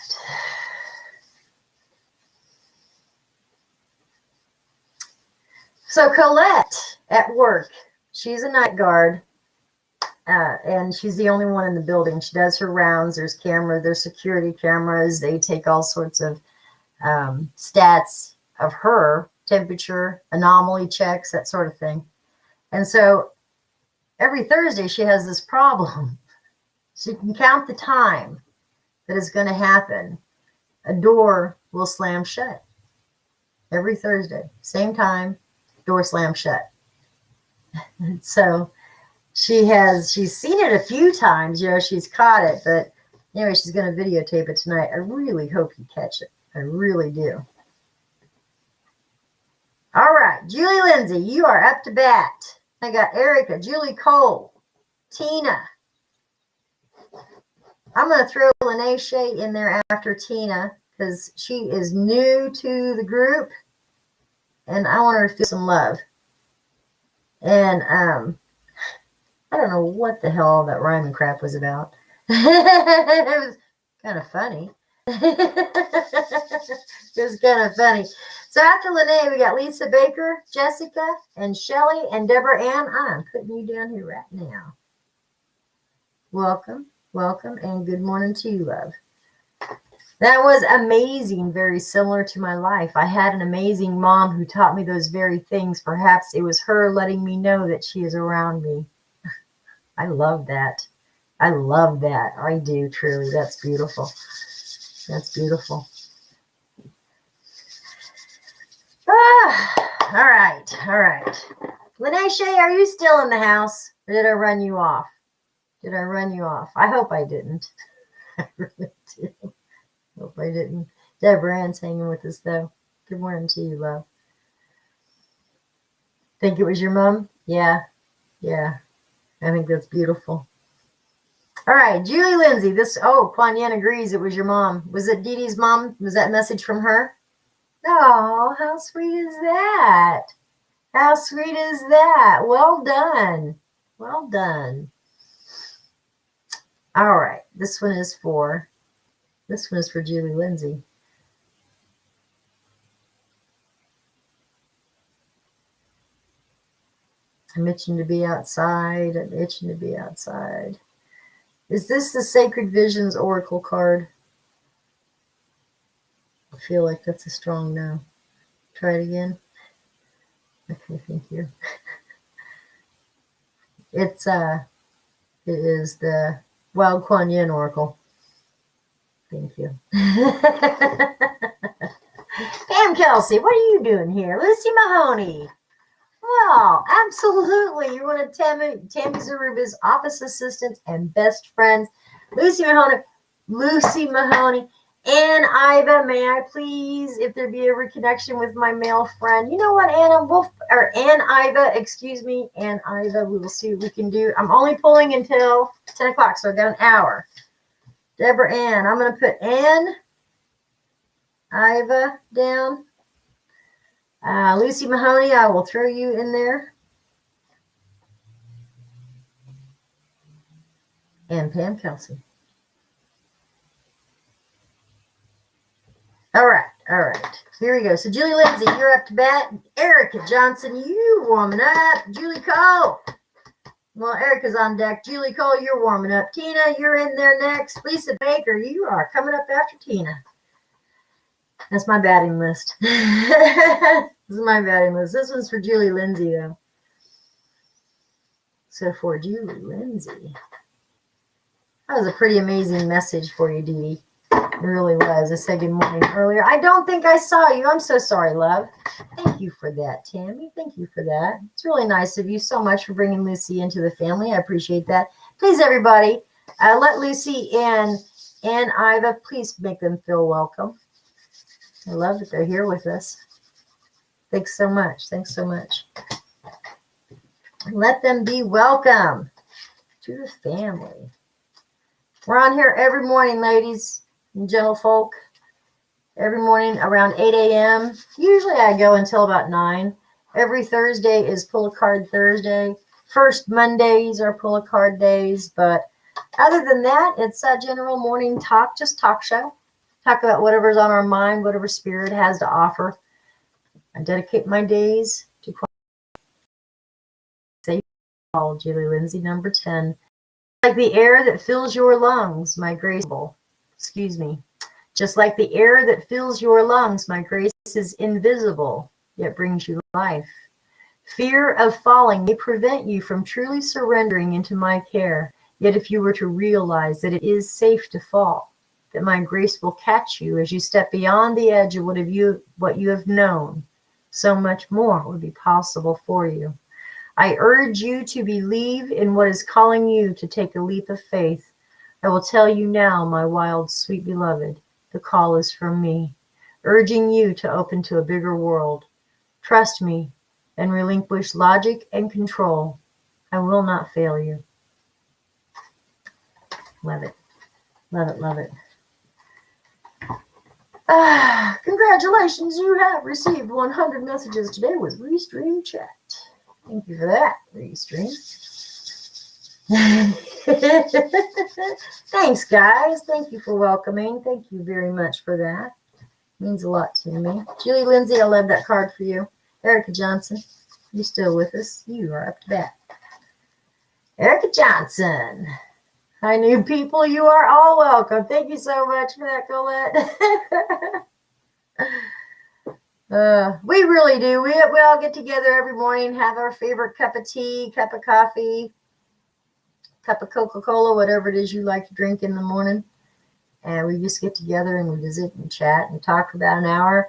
So Colette at work, she's a night guard, and she's the only one in the building. She does her rounds. There's security cameras. They take all sorts of stats of her, temperature, anomaly checks, that sort of thing. And so every Thursday she has this problem. She can count the time that is going to happen. A door will slam shut. Every Thursday, same time, door slam shut. And so she's seen it a few times, she's caught it, but anyway, she's going to videotape it tonight. I really hope you catch it. I really do. All right, Julie Lindsay, you are up to bat. I got Erica, Julie Cole, Tina. I'm going to throw Lene Shea in there after Tina because she is new to the group, and I want her to feel some love. And I don't know what the hell all that rhyming crap was about. It was kind of funny. It was kind of funny. So after Lene, we got Lisa Baker, Jessica, and Shelly, and Deborah Ann. I'm putting you down here right now. Welcome, welcome, and good morning to you, love. That was amazing, very similar to my life. I had an amazing mom who taught me those very things. Perhaps it was her letting me know that she is around me. I love that. I love that. I do, truly. That's beautiful. That's beautiful. All right. All right. Lene Shea, are you still in the house? Or did I run you off? Did I run you off? I hope I didn't. I really do. Hope I didn't. Deborah Ann's hanging with us, though. Good morning to you, love. Think it was your mom? Yeah. Yeah. I think that's beautiful. All right, Julie Lindsay. Kuan Yin agrees it was your mom. Was it Dee Dee's mom? Was that message from her? Oh, how sweet is that? How sweet is that? Well done. Well done. All right, this one is for Julie Lindsay. I'm itching to be outside. I'm itching to be outside. Is this the Sacred Visions Oracle card? I feel like that's a strong no. Try it again. Okay, thank you. It is the Wild Kuan Yin Oracle. Thank you. Pam Kelsey, what are you doing here? Lucy Mahoney. Well, absolutely. You're one of Tammy Zaruba's office assistants and best friends. Lucy Mahoney, and Iva, may I please, if there be a reconnection with my male friend? You know what, Ann Iva, excuse me, Ann Iva, we will see what we can do. I'm only pulling until 10 o'clock, so I got an hour. Deborah Ann, I'm going to put Ann Iva down. Lucy Mahoney, I will throw you in there. And Pam Kelsey. All right. Here we go. So Julie Lindsay, you're up to bat. Erica Johnson, you warming up. Julie Cole. Well, Erica's on deck. Julie Cole, you're warming up. Tina, you're in there next. Lisa Baker, you are coming up after Tina. That's my batting list. This is my batting list. This one's for Julie Lindsay, though. So for Julie Lindsay, that was a pretty amazing message for you, Dee Dee. It really was. I said good morning earlier. I don't think I saw you. I'm so sorry, love. Thank you for that, Tammy. Thank you for that. It's really nice of you so much for bringing Lucy into the family. I appreciate that. Please, everybody, let Lucy and Iva, please make them feel welcome. I love that they're here with us. Thanks so much. Thanks so much. Let them be welcome to the family. We're on here every morning, ladies and gentlefolk. Every morning around 8 a.m. Usually I go until about 9. Every Thursday is Pull a Card Thursday. First Mondays are Pull a Card days. But other than that, it's a general morning talk, just talk show. Talk about whatever's on our mind, whatever Spirit has to offer. I dedicate my days to say, Julie Lindsay, number 10. Like the air that fills your lungs, my graceful. Excuse me. Just like the air that fills your lungs, my grace is invisible, yet brings you life. Fear of falling may prevent you from truly surrendering into my care. Yet if you were to realize that it is safe to fall, that my grace will catch you as you step beyond the edge of what you have known, so much more would be possible for you. I urge you to believe in what is calling you to take a leap of faith. I will tell you now, my wild, sweet beloved, the call is from me, urging you to open to a bigger world. Trust me and relinquish logic and control. I will not fail you. Love it. Love it, love it. Congratulations, you have received 100 messages today with Restream Chat. Thank you for that, Restream. Thanks, guys. Thank you for welcoming. Thank you very much for that. It means a lot to me. Julie Lindsay, I love that card for you. Erica Johnson, you still with us? You are up to bat. Erica Johnson. Hi, new people. You are all welcome. Thank you so much for that, Colette. We really do. We all get together every morning, have our favorite cup of tea, cup of coffee, cup of Coca-Cola, whatever it is you like to drink in the morning. And we just get together and we visit and chat and talk for about an hour.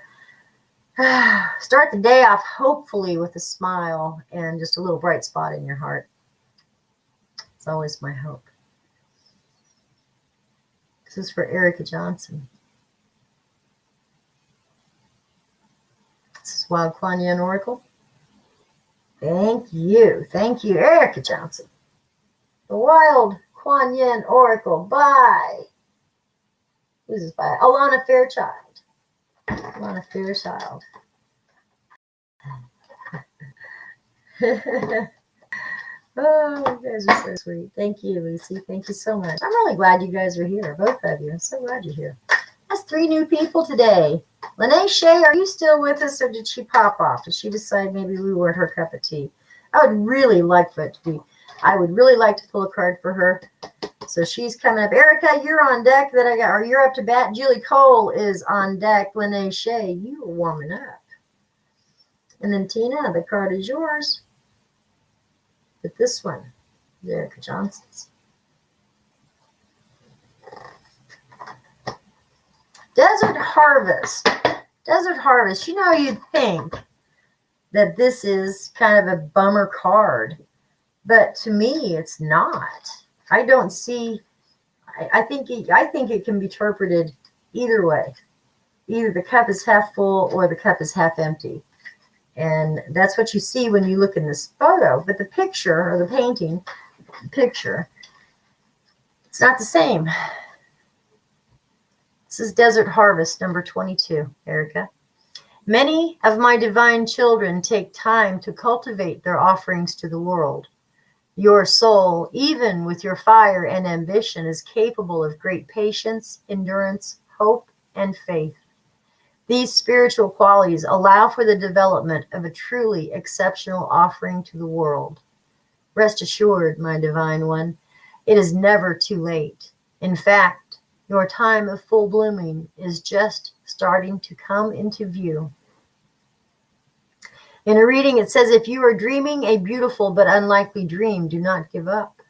Start the day off, hopefully, with a smile and just a little bright spot in your heart. It's always my hope. This is for Erica Johnson. This is Wild Kuan Yin Oracle. Thank you. Thank you, Erica Johnson. The Wild Kuan Yin Oracle by, who's this by? Alana Fairchild. Alana Fairchild. Oh, you guys are so sweet. Thank you, Lucy. Thank you so much. I'm really glad you guys are here, both of you. I'm so glad you're here. That's 3 new people today. Lene Shea, are you still with us, or did she pop off? Did she decide maybe we weren't her cup of tea? I would really like for it to be. I would really like to pull a card for her. So she's coming up. Erica, you're on deck. That I got, or you're up to bat. Julie Cole is on deck. Lene Shea, you are warming up. And then Tina, the card is yours. But this one is Erica Johnson's. Desert Harvest. Desert Harvest. You know, you'd think that this is kind of a bummer card. But to me, it's not. I don't see. I think it can be interpreted either way. Either the cup is half full or the cup is half empty. And that's what you see when you look in this photo. But the picture, or the painting, picture, it's not the same. This is Desert Harvest, number 22, Erica. Many of my divine children take time to cultivate their offerings to the world. Your soul, even with your fire and ambition, is capable of great patience, endurance, hope, and faith. These spiritual qualities allow for the development of a truly exceptional offering to the world. Rest assured, my divine one, it is never too late. In fact, your time of full blooming is just starting to come into view. In a reading, it says, if you are dreaming a beautiful but unlikely dream, do not give up.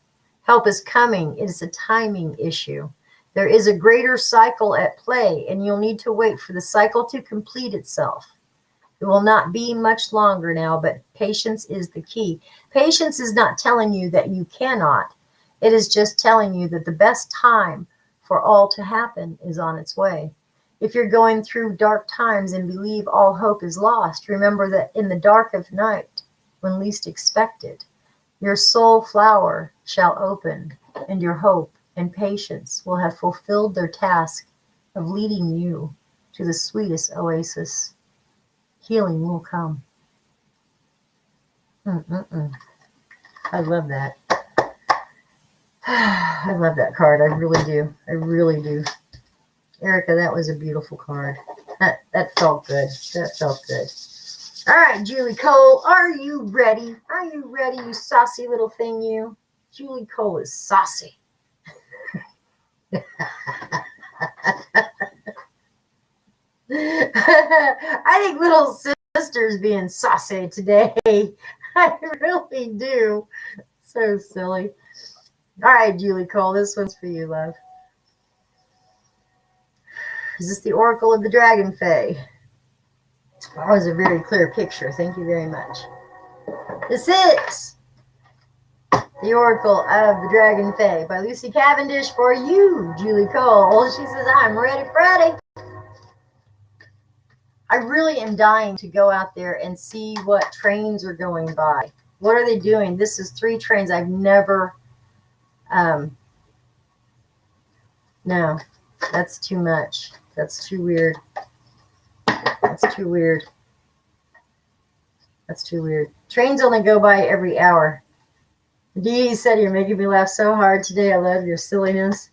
Help is coming. It is a timing issue. There is a greater cycle at play, and you'll need to wait for the cycle to complete itself. It will not be much longer now, but patience is the key. Patience is not telling you that you cannot. It is just telling you that the best time for all to happen is on its way. If you're going through dark times and believe all hope is lost, remember that in the dark of night, when least expected, your soul flower shall open, and your hope and patience will have fulfilled their task of leading you to the sweetest oasis. Healing will come. I love that. I love that card. I really do. I really do. Erica, that was a beautiful card. That felt good. That felt good. All right, Julie Cole, are you ready? Are you ready, you saucy little thing, you? Julie Cole is saucy. I think little sister's being saucy today. I really do. So silly. All right, Julie Cole, this one's for you, love. Is this the Oracle of the Dragon Fae? That was a very clear picture. Thank you very much. This is the Oracle of the Dragon Fae by Lucy Cavendish for you, Julie Cole. She says, I'm ready, Freddy. I really am dying to go out there and see what trains are going by. What are they doing? This is 3 trains I've never... No, that's too much. That's too weird. That's too weird. That's too weird. Trains only go by every hour. Dee said, you're making me laugh so hard today. I love your silliness.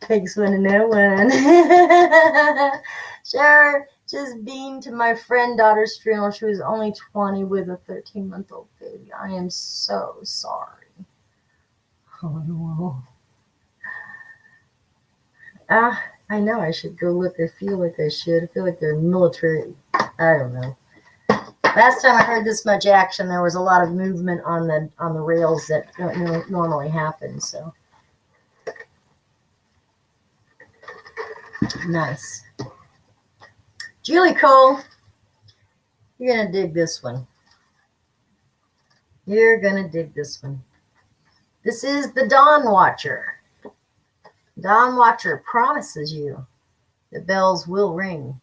Takes one to know one. Sure. Just been to my friend's daughter's funeral. She was only 20 with a 13-month-old baby. I am so sorry. Oh, no. I know I should go look. I feel like I should. I feel like they're military. I don't know. Last time I heard this much action, there was a lot of movement on the rails that don't normally happen. So nice. Julie Cole, you're gonna dig this one. You're gonna dig this one. This is the Dawn Watcher. Dawn Watcher promises you the bells will ring.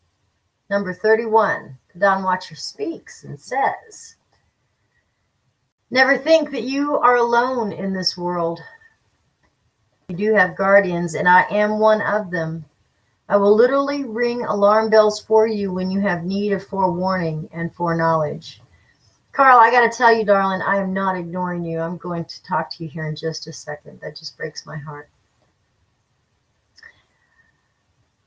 Number 31, the Dawn Watcher speaks and says, never think that you are alone in this world. You do have guardians, and I am one of them. I will literally ring alarm bells for you when you have need of forewarning and foreknowledge. Carl, I got to tell you, darling, I am not ignoring you. I'm going to talk to you here in just a second. That just breaks my heart.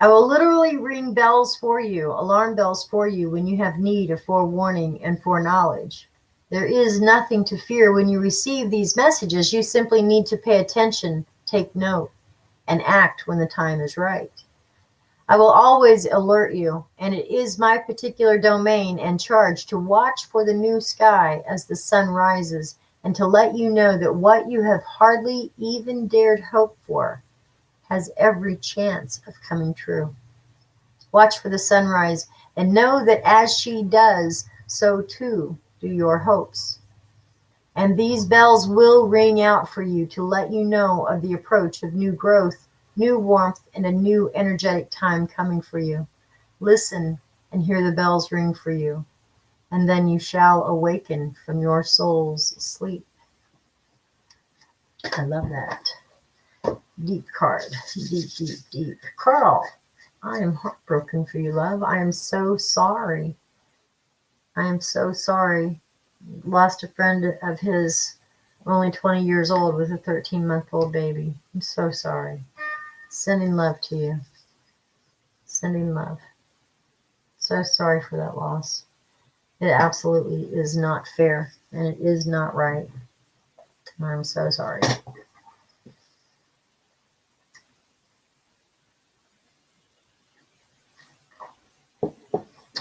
I will literally ring bells for you, alarm bells for you when you have need of forewarning and foreknowledge. There is nothing to fear when you receive these messages. You simply need to pay attention, take note, and act when the time is right. I will always alert you, and it is my particular domain and charge to watch for the new sky as the sun rises and to let you know that what you have hardly even dared hope for has every chance of coming true. Watch for the sunrise and know that as she does, so too do your hopes. And these bells will ring out for you to let you know of the approach of new growth, new warmth, and a new energetic time coming for you. Listen and hear the bells ring for you, and then you shall awaken from your soul's sleep. I love that. Deep card. Deep, deep, deep. Carl, I am heartbroken for you, love. I am so sorry. I am so sorry. Lost a friend of his, only 20 years old, with a 13-month-old baby. I'm so sorry. Sending love to you. Sending love. So sorry for that loss. It absolutely is not fair, and it is not right. I'm so sorry.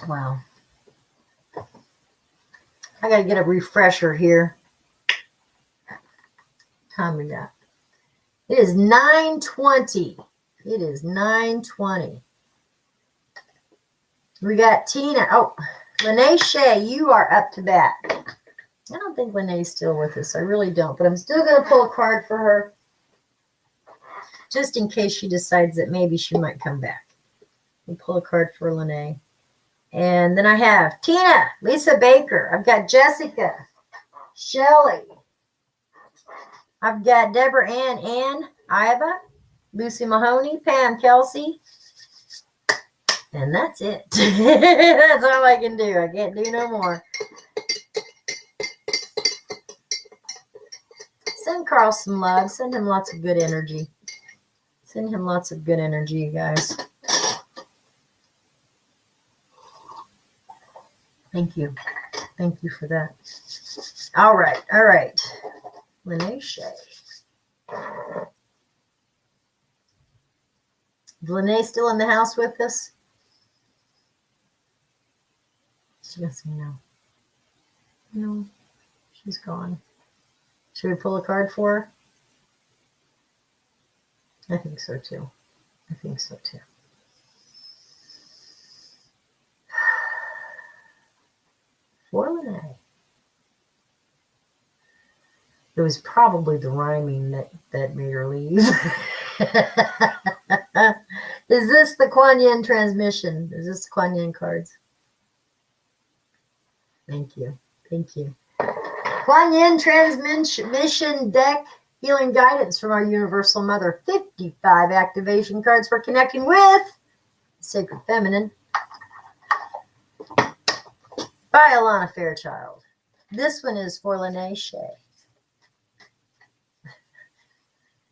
Wow. I got to get a refresher here. Time we got. It is 9:20. It is 9:20. We got Tina. Oh, Lene Shea, you are up to bat. I don't think Lene's still with us. I really don't. But I'm still going to pull a card for her, just in case she decides that maybe she might come back. We'll pull a card for Lene. And then I have Tina, Lisa Baker. I've got Jessica, Shelley. I've got Deborah Ann, Iva, Lucy Mahoney, Pam Kelsey. And that's it. That's all I can do. I can't do no more. Send Carl some love. Send him lots of good energy. Send him lots of good energy, you guys. Thank you. Thank you for that. All right. All right. Lene Shea. Is Lene still in the house with us? She doesn't say no. No, she's gone. Should we pull a card for her? I think so too. I think so too. For Lene. It was probably the rhyming that made her leave. Is this the Kuan Yin transmission? Is this the Kuan Yin cards? Thank you. Thank you. Kuan Yin transmission deck, healing guidance from our Universal Mother. 55 activation cards for connecting with the Sacred Feminine by Alana Fairchild. This one is for Lene Shea.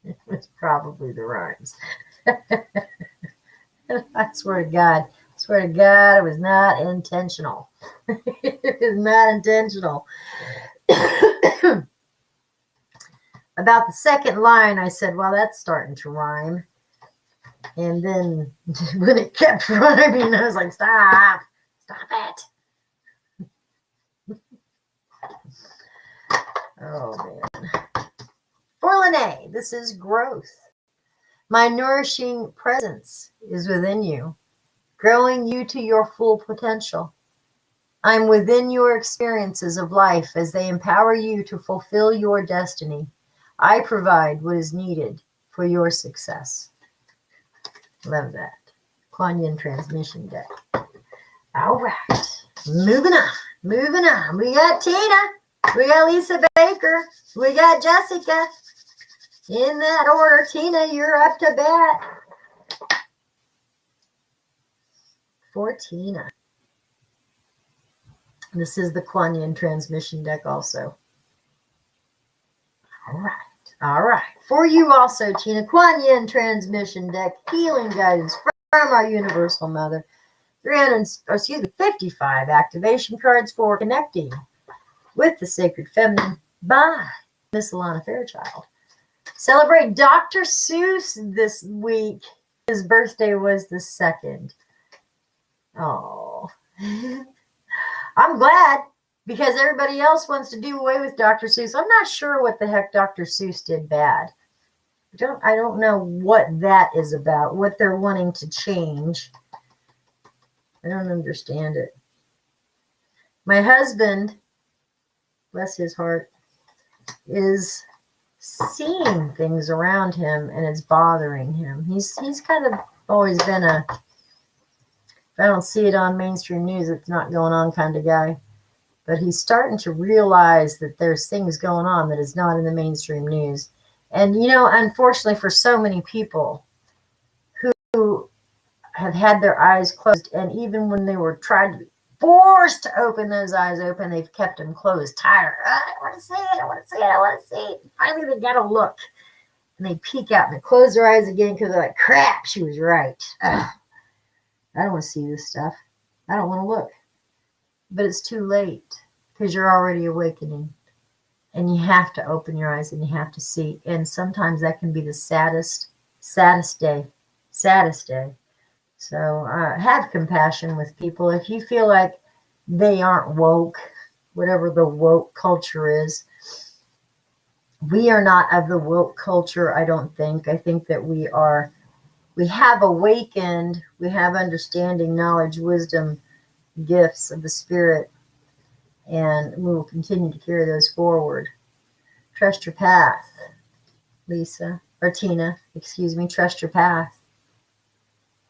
It was probably the rhymes. I swear to God. I swear to God, it was not intentional. It was not intentional. About the second line, I said, well, that's starting to rhyme. And then when it kept rhyming, I was like, stop it. Oh, man. For Lene, this is growth. My nourishing presence is within you, growing you to your full potential. I'm within your experiences of life as they empower you to fulfill your destiny. I provide what is needed for your success. Love that. Kuan Yin transmission deck. All right. Moving on. Moving on. We got Tina. We got Lisa Baker. We got Jessica. In that order, Tina, you're up to bat. For Tina. This is the Kuan Yin transmission deck also. All right. For you also, Tina, Kuan Yin transmission deck, healing guidance from our Universal Mother. 55 activation cards for connecting with the Sacred Feminine by Miss Alana Fairchild. Celebrate Dr. Seuss this week. His birthday was the 2nd. Oh, I'm glad, because everybody else wants to do away with Dr. Seuss. I'm not sure what the heck Dr. Seuss did bad. I don't know what that is about, what they're wanting to change. I don't understand it. My husband, bless his heart, is seeing things around him and it's bothering him. He's kind of always been a, if I don't see it on mainstream news, it's not going on kind of guy. But he's starting to realize that there's things going on that is not in the mainstream news. And, you know, unfortunately for so many people who have had their eyes closed, and even when they were trying to be forced to open those eyes open, they've kept them closed tighter. I want to see it, I want to see it, I want to see it. Finally, they got to look. And they peek out and they close their eyes again because they're like, crap, she was right. Ugh. I don't want to see this stuff. I don't want to look. But it's too late because you're already awakening. And you have to open your eyes and you have to see. And sometimes that can be the saddest day. Saddest day. So have compassion with people. If you feel like they aren't woke, whatever the woke culture is, we are not of the woke culture, I don't think. I think that we have awakened, we have understanding, knowledge, wisdom, gifts of the spirit, and we will continue to carry those forward. Trust your path, Tina, trust your path.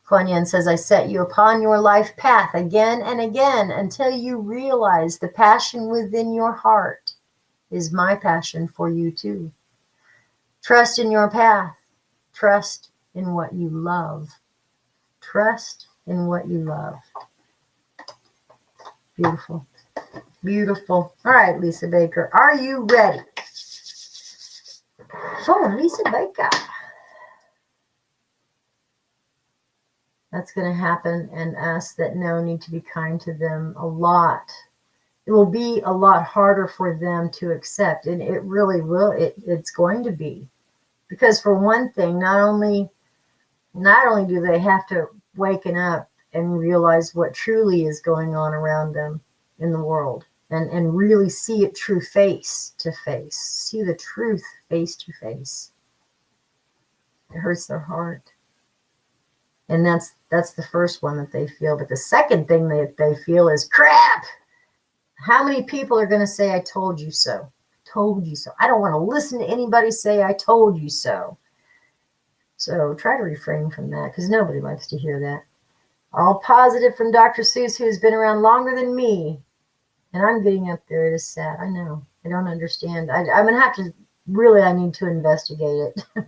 Kuan Yin says, I set you upon your life path again and again until you realize the passion within your heart is my passion for you too. Trust in your path. Trust in what you love. Trust in what you love. Beautiful. Beautiful. All right, Lisa Baker, are you ready? For Lisa Baker. That's going to happen, and us that know need to be kind to them a lot. It will be a lot harder for them to accept, and it really will. It's going to be. Because for one thing, not only do they have to waken up and realize what truly is going on around them in the world, and really see it true face to face, see the truth face to face. It hurts their heart. And that's the first one that they feel. But the second thing that they feel is, crap! How many people are going to say, I told you so? Told you so. I don't want to listen to anybody say, I told you so. So try to refrain from that, because nobody likes to hear that. All positive from Dr. Seuss, who has been around longer than me. And I'm getting up there. It is sad. I know. I don't understand. I'm going to have to, I need to investigate it.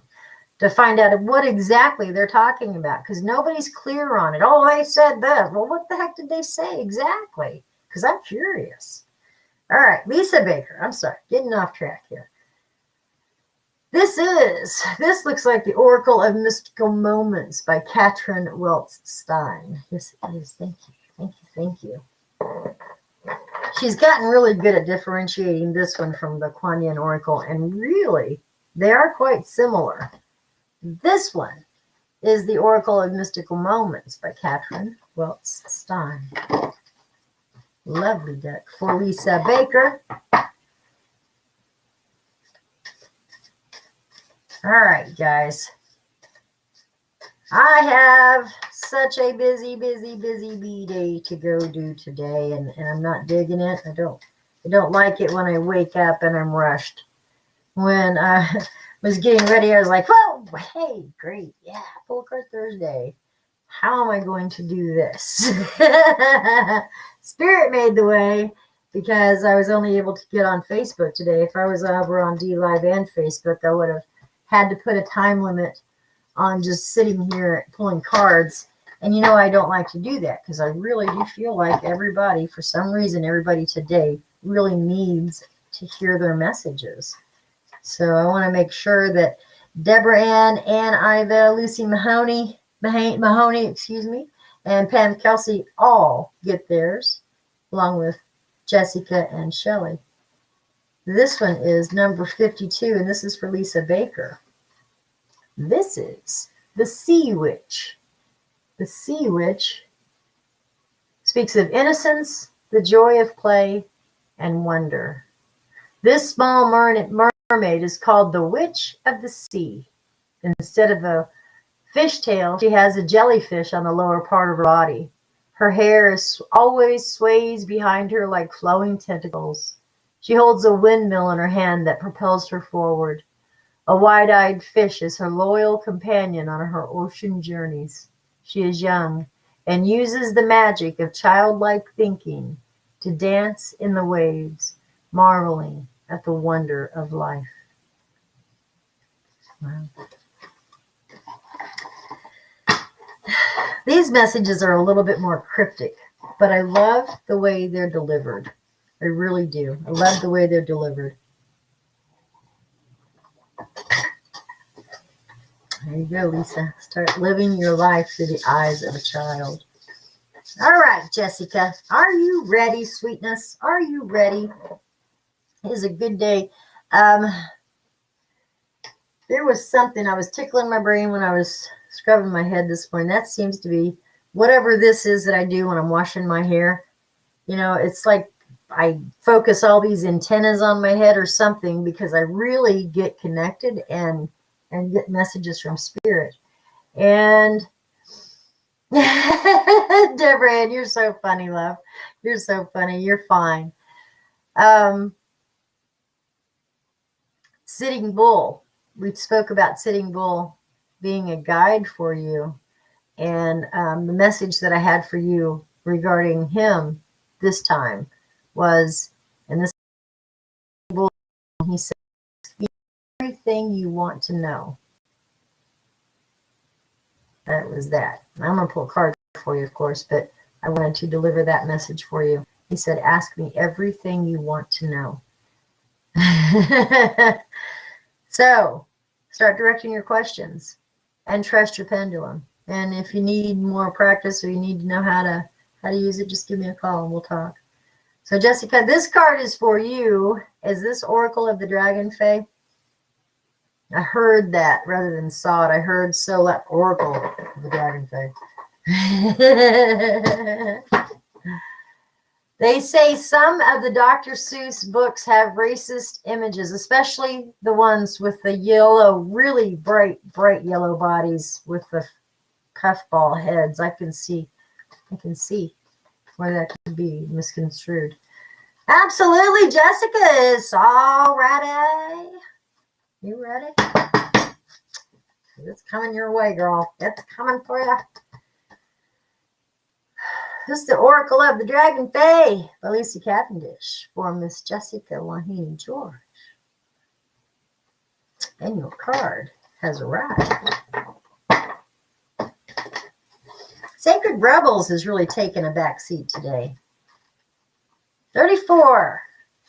To find out what exactly they're talking about, because nobody's clear on it. Oh, they said that. Well, what the heck did they say exactly? Because I'm curious. All right, Lisa Baker. I'm sorry, getting off track here. This looks like the Oracle of Mystical Moments by Katrin Weltz Stein. Yes, it is. Thank you. Thank you. Thank you. She's gotten really good at differentiating this one from the Kuan Yin Oracle, and really, they are quite similar. This one is the Oracle of Mystical Moments by Katrin Weltz Stein. Lovely deck for Lisa Baker. All right, guys. I have such a busy bee day to go do today, and I'm not digging it. I don't like it when I wake up and I'm rushed. When I was getting ready, I was like, whoa, hey, great, yeah, Pull Card Thursday. How am I going to do this? Spirit made the way, because I was only able to get on Facebook today. If I was over on D Live and Facebook, I would have had to put a time limit on just sitting here pulling cards. And you know, I don't like to do that because I really do feel like everybody, for some reason, everybody today really needs to hear their messages. So I want to make sure that Deborah Ann Iva, Lucy Mahoney, and Pam Kelsey all get theirs, along with Jessica and Shelley. This one is number 52, and this is for Lisa Baker. This is the Sea Witch. The Sea Witch speaks of innocence, the joy of play, and wonder. This small mermaid is called the Witch of the Sea. Instead of a fishtail, she has a jellyfish on the lower part of her body. Her hair always sways behind her like flowing tentacles. She holds a windmill in her hand that propels her forward. A wide-eyed fish is her loyal companion on her ocean journeys. She is young and uses the magic of childlike thinking to dance in the waves, marveling at the wonder of life. Wow. These messages are a little bit more cryptic, but I love the way they're delivered. I really do. I love the way they're delivered. There you go, Lisa. Start living your life through the eyes of a child. All right, Jessica. Are you ready, sweetness? Are you ready? It is a good day. There was something, I was tickling my brain when I was scrubbing my head this morning. That seems to be whatever this is that I do when I'm washing my hair. You know, it's like I focus all these antennas on my head or something, because I really get connected and get messages from spirit. And Deborah Ann, you're so funny, love. You're so funny. You're fine. Sitting Bull. We spoke about Sitting Bull being a guide for you. And the message that I had for you regarding him this time was, and this bull, he said, everything you want to know. That was that. I'm going to pull a card for you, of course, but I wanted to deliver that message for you. He said, ask me everything you want to know. So, start directing your questions and trust your pendulum. And if you need more practice or you need to know how to use it, just give me a call and we'll talk. So, Jessica, this card is for you. Is this Oracle of the Dragon Fae? I heard that rather than saw it. I heard Oracle of the Dragon Fae. They say some of the Dr. Seuss books have racist images, especially the ones with the yellow, really bright yellow bodies with the puffball heads. I can see where that could be misconstrued. Absolutely, Jessica is all ready. You ready? It's coming your way, girl. It's coming for you. This is the Oracle of the Dragon Fae by Lisa Cavendish for Miss Jessica Wahine George. And your card has arrived. Sacred Rebels has really taken a back seat today. 34.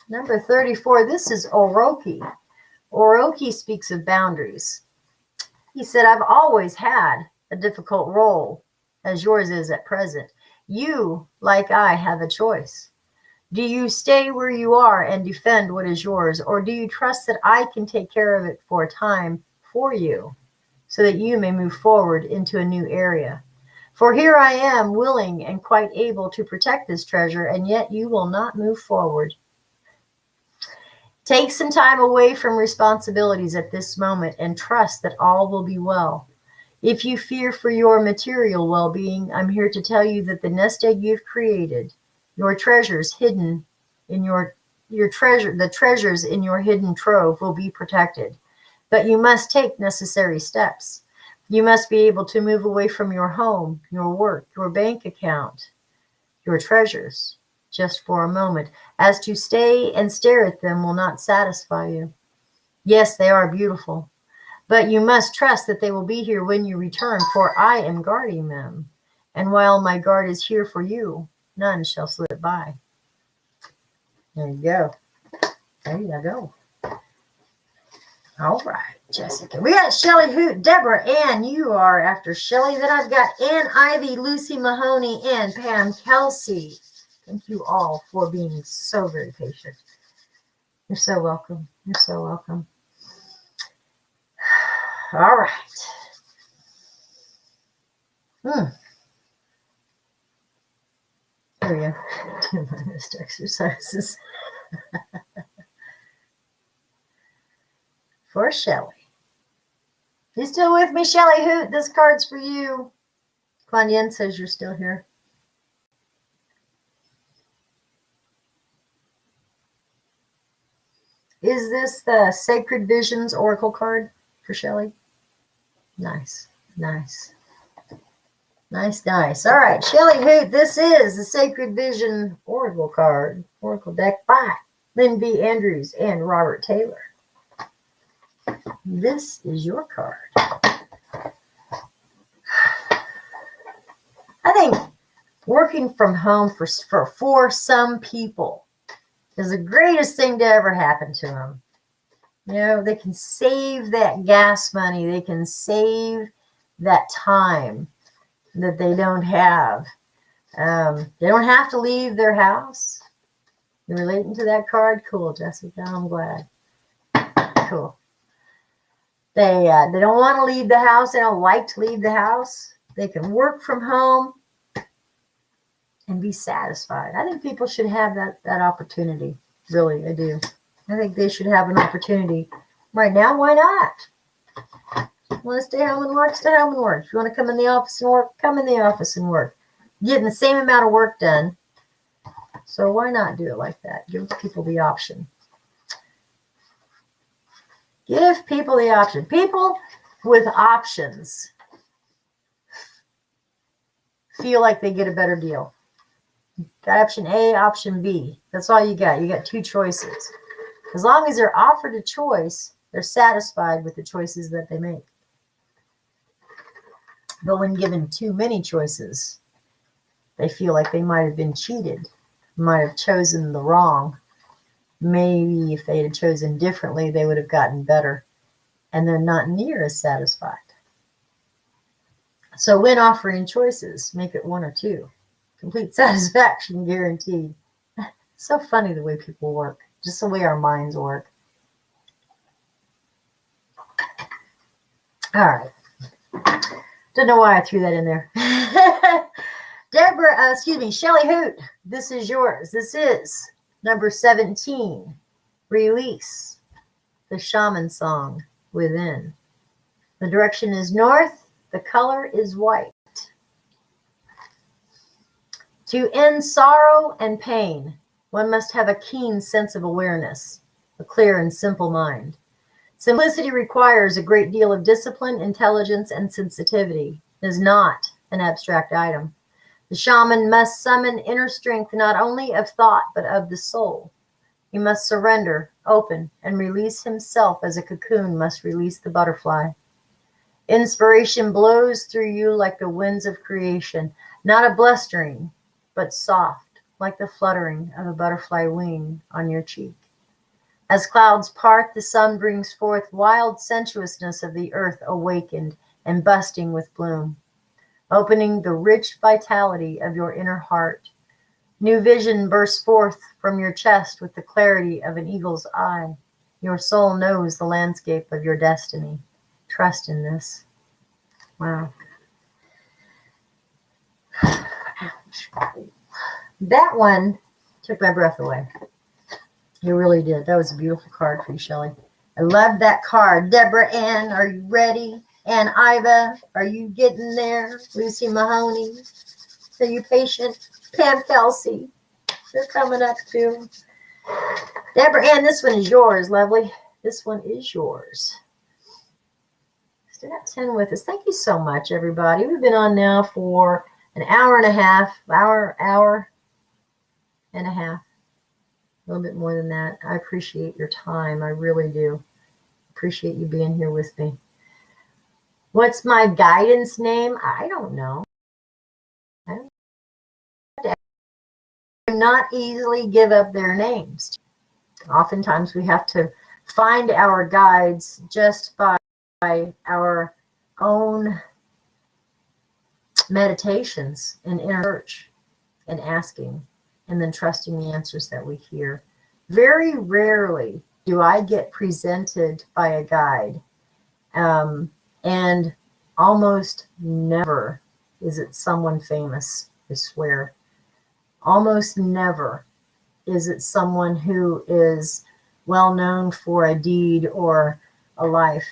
Number 34. This is Oroki. Oroki speaks of boundaries. He said, I've always had a difficult role, as yours is at present. You, like I, have a choice. Do you stay where you are and defend what is yours, or do you trust that I can take care of it for a time for you, so that you may move forward into a new area? For here I am, willing and quite able to protect this treasure, and yet you will not move forward. Take some time away from responsibilities at this moment and trust that all will be well. If you fear for your material well-being, I'm here to tell you that the nest egg you've created, your treasures hidden in the treasures in your hidden trove will be protected. But you must take necessary steps. You must be able to move away from your home, your work, your bank account, your treasures, just for a moment, as to stay and stare at them will not satisfy you. Yes, they are beautiful, But you must trust that they will be here when you return, for I am guarding them. And while my guard is here for you, none shall slip by. There you go. There you go. All right, Jessica. We got Shelly Hoot, Deborah, Ann. You are after Shelly. Then I've got Ann Ivy, Lucy Mahoney, and Pam Kelsey. Thank you all for being so very patient. You're so welcome. You're so welcome. All right. Here we go. Do my wrist exercises. For Shelly. You still with me, Shelly Hoot? This card's for you. Kuan Yin says you're still here. Is this the Sacred Visions Oracle card for Shelly? Nice, nice. Nice, nice. All right, Shelly Hoot, this is the Sacred Vision Oracle card. Oracle deck by Lynn B. Andrews and Robert Taylor. This is your card. I think working from home for some people is the greatest thing to ever happen to them. You know, they can save that gas money. They can save that time that they don't have. They don't have to leave their house. You're relating to that card? Cool, Jessica. I'm glad. Cool. They don't want to leave the house. They don't like to leave the house. They can work from home and be satisfied. I think people should have that opportunity. Really, I do. I think they should have an opportunity right now. Why not? You want to stay home and work? Stay home and work. If you want to come in the office and work, come in the office and work. You're getting the same amount of work done. So why not do it like that? Give people the option. Give people the option. People with options feel like they get a better deal. Got option A, option B. That's all you got. You got two choices. As long as they're offered a choice, they're satisfied with the choices that they make. But when given too many choices, they feel like they might have been cheated, might have chosen the wrong. Maybe if they had chosen differently, they would have gotten better. And they're not near as satisfied. So when offering choices, make it one or two. Complete satisfaction guaranteed. So funny the way people work. Just the way our minds work. All right. Don't know why I threw that in there. Shelly Hoot, this is yours. This is number 17. Release the shaman song within. The direction is north. The color is white. To end sorrow and pain, one must have a keen sense of awareness, a clear and simple mind. Simplicity requires a great deal of discipline, intelligence, and sensitivity. It is not an abstract item. The shaman must summon inner strength not only of thought, but of the soul. He must surrender, open, and release himself as a cocoon must release the butterfly. Inspiration blows through you like the winds of creation, not a blustering, but soft, like the fluttering of a butterfly wing on your cheek. As clouds part, the sun brings forth wild sensuousness of the earth awakened and busting with bloom, opening the rich vitality of your inner heart. New vision bursts forth from your chest with the clarity of an eagle's eye. Your soul knows the landscape of your destiny. Trust in this. Wow. Ouch. That one took my breath away. It really did. That was a beautiful card for you, Shelly. I love that card. Deborah Ann, are you ready? Ann Iva, are you getting there? Lucy Mahoney, are you patient? Pam Kelsey, they're coming up too. Deborah Ann, this one is yours, lovely. This one is yours. Still got 10 with us. Thank you so much, everybody. We've been on now for an hour and a half, hour and a half. A little bit more than that. I appreciate your time. I really do. Appreciate you being here with me. What's my guidance name? I don't know. I do not easily give up their names. Oftentimes we have to find our guides just by our own meditations and inner search and asking, and then trusting the answers that we hear. Very rarely do I get presented by a guide, and almost never is it someone famous, I swear. Almost never is it someone who is well known for a deed or a life.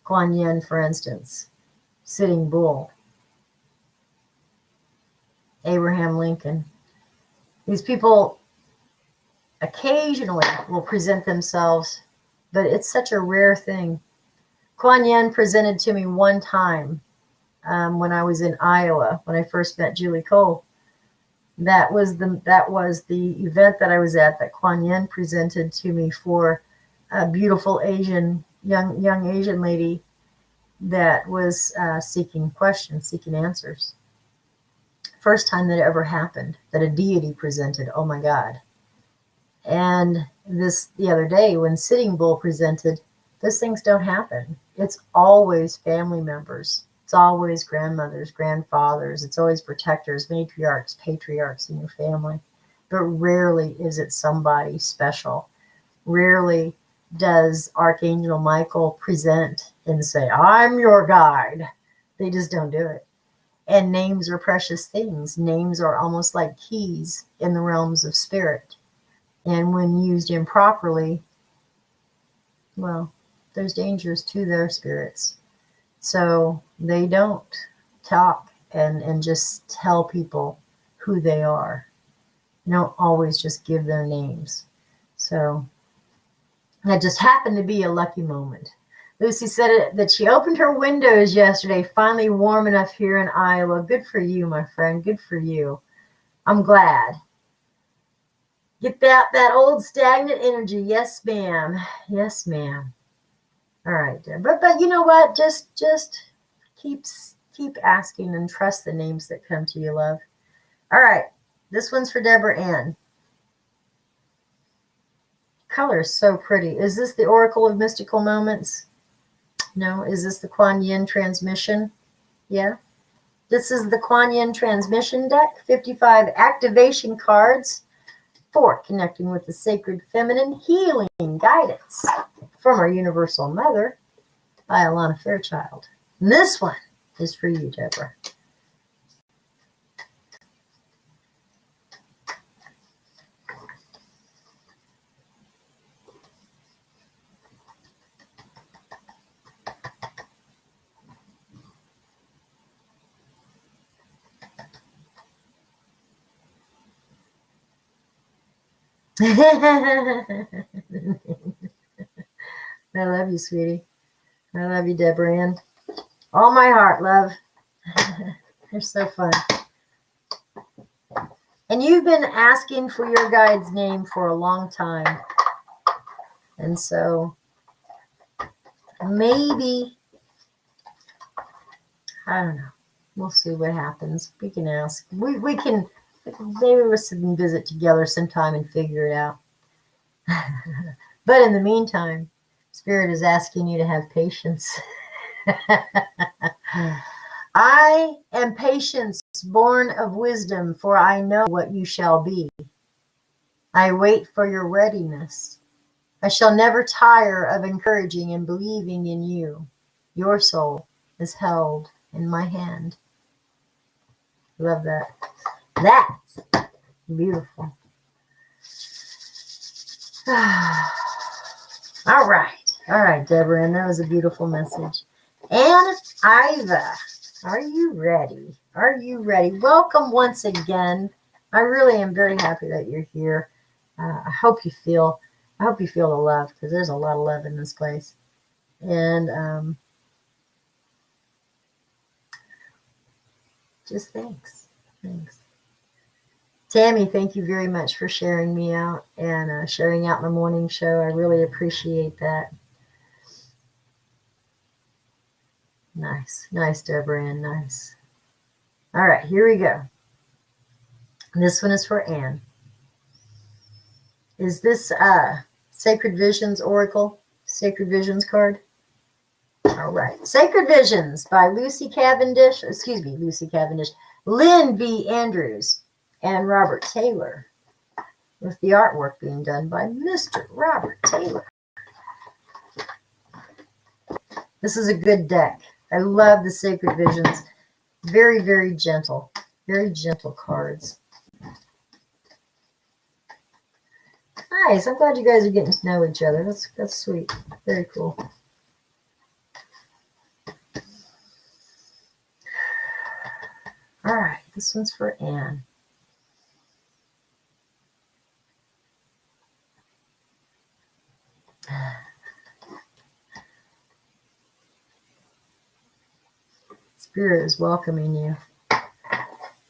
Kuan Yin, for instance, Sitting Bull, Abraham Lincoln. These people occasionally will present themselves, but it's such a rare thing. Kuan Yin presented to me one time when I was in Iowa, when I first met Julie Cole. That was the event that I was at, that Kuan Yin presented to me for a beautiful Asian young Asian lady that was seeking questions, seeking answers. First time that it ever happened, that a deity presented. Oh my God. And the other day when Sitting Bull presented, those things don't happen. It's always family members. It's always grandmothers, grandfathers. It's always protectors, matriarchs, patriarchs in your family. But rarely is it somebody special. Rarely does Archangel Michael present and say, I'm your guide. They just don't do it. And names are precious things. Names are almost like keys in the realms of spirit. And when used improperly, well, there's dangers to their spirits. So they don't talk and just tell people who they are. They don't always just give their names. So that just happened to be a lucky moment. Lucy said that she opened her windows yesterday, finally warm enough here in Iowa. Good for you, my friend. Good for you. I'm glad. Get that old stagnant energy. Yes, ma'am. Yes, ma'am. All right, Deborah. But you know what? Just keep asking and trust the names that come to you, love. All right. This one's for Deborah Ann. Color is so pretty. Is this the Oracle of Mystical Moments? No. Is this the Kuan Yin transmission? Yeah. This is the Kuan Yin transmission deck. 55 activation cards for connecting with the sacred feminine, healing guidance from our Universal Mother by Alana Fairchild. And this one is for you, Deborah. I love you, sweetie. I love you, Deborah Ann. All my heart, love. You're so fun. And you've been asking for your guide's name for a long time. And so maybe, I don't know. We'll see what happens. We can ask. We can, maybe we'll sit and visit together sometime and figure it out. But in the meantime, Spirit is asking you to have patience. I am patience, born of wisdom, for I know what you shall be. I wait for your readiness. I shall never tire of encouraging and believing in you. Your soul is held in my hand. Love that. That's beautiful. All right, Deborah, and that was a beautiful message. And Iva, are you ready? Are you ready? Welcome once again. I really am very happy that you're here. I hope you feel the love, because there's a lot of love in this place. And just thanks. Tammy, thank you very much for sharing me out and sharing out my morning show. I really appreciate that. Nice. Nice, Deborah Ann. Nice. All right, here we go. This one is for Anne. Is this Sacred Visions Oracle? Sacred Visions card? All right. Sacred Visions by Lucy Cavendish. Lynn V. Andrews and Robert Taylor, with the artwork being done by Mr. Robert Taylor. This is a good deck. I love the Sacred Visions. Very, very gentle. Very gentle cards. Nice. I'm glad you guys are getting to know each other. That's sweet. Very cool. All right. This one's for Anne. Spirit is welcoming you.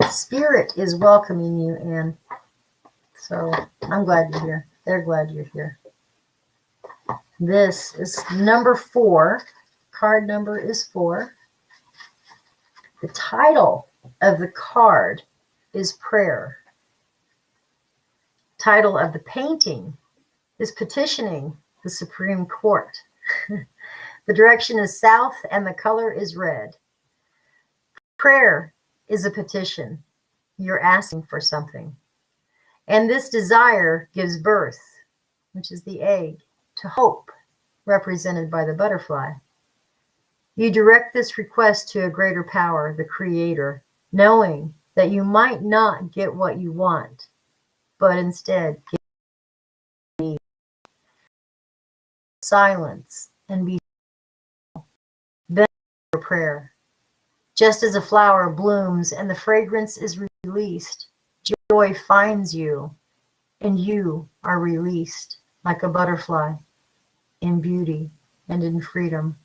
Spirit is welcoming you, Anne. So I'm glad you're here. They're glad you're here. This is number 4. Card number is 4. The title of the card is Prayer. Title of the painting is Petitioning the Supreme Court. The direction is south and the color is red. Prayer is a petition. You're asking for something. And this desire gives birth, which is the egg, to hope, represented by the butterfly. You direct this request to a greater power, the Creator, knowing that you might not get what you want, but instead get silence and be then your prayer. Just as a flower blooms and the fragrance is released, joy finds you, and you are released like a butterfly in beauty and in freedom.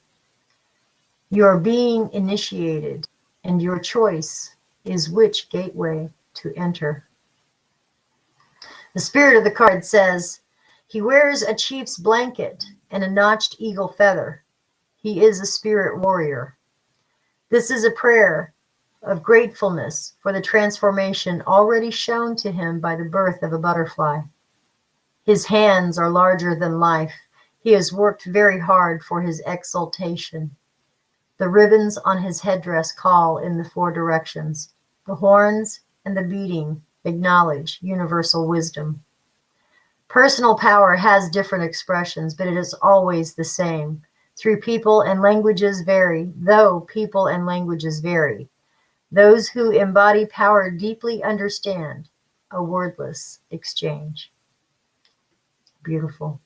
You are being initiated, and your choice is which gateway to enter. The spirit of the card says, he wears a chief's blanket and a notched eagle feather. He is a spirit warrior. This is a prayer of gratefulness for the transformation already shown to him by the birth of a butterfly. His hands are larger than life. He has worked very hard for his exaltation. The ribbons on his headdress call in the 4 directions. The horns and the beating acknowledge universal wisdom. Personal power has different expressions, but it is always the same. Through people and languages vary, though people and languages vary. Those who embody power deeply understand a wordless exchange. Beautiful.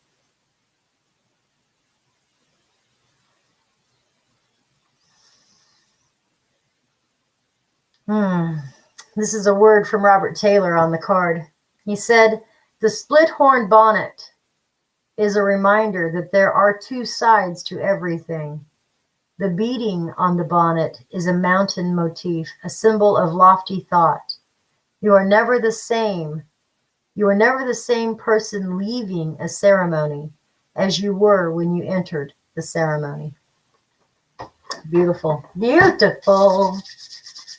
This is a word from Robert Taylor on the card. He said, the split-horn bonnet is a reminder that there are 2 sides to everything. The beating on the bonnet is a mountain motif, a symbol of lofty thought. You are never the same. You are never the same person leaving a ceremony as you were when you entered the ceremony. Beautiful. Beautiful.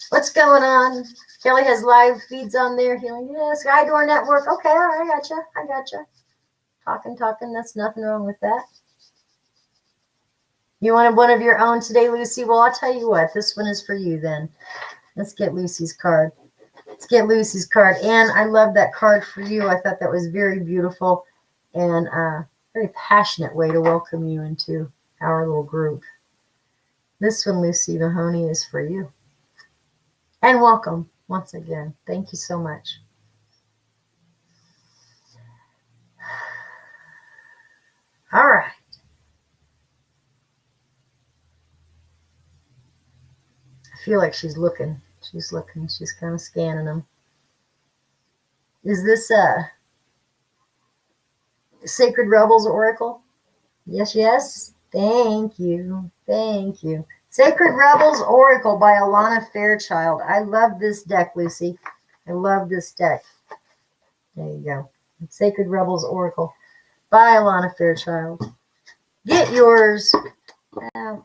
What's going on? Kelly has live feeds on there. Yes, Sky Door Network. Okay, all right, I gotcha. Talking. That's nothing wrong with that. You wanted one of your own today, Lucy? Well, I'll tell you what. This one is for you then. Let's get Lucy's card. And I love that card for you. I thought that was very beautiful and a very passionate way to welcome you into our little group. This one, Lucy Mahoney, is for you. And welcome once again. Thank you so much. All right. I feel like she's looking. She's kind of scanning them. Is this a Sacred Rebels Oracle? Yes. Thank you. Sacred Rebels Oracle by Alana Fairchild. I love this deck, Lucy. I love this deck. There you go. Sacred Rebels Oracle by Alana Fairchild. Get yours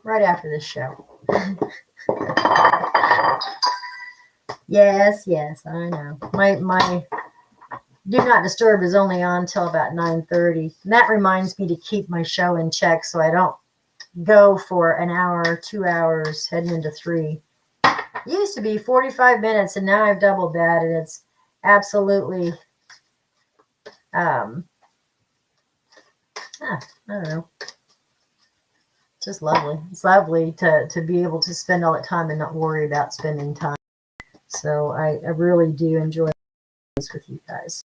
right after this show. Yes, I know. My Do Not Disturb is only on till about 9:30. And that reminds me to keep my show in check so I don't go for an hour, 2 hours, heading into 3. It used to be 45 minutes, and now I've doubled that, and it's absolutely, I don't know, just lovely. It's lovely to be able to spend all that time and not worry about spending time. So I really do enjoy this with you guys.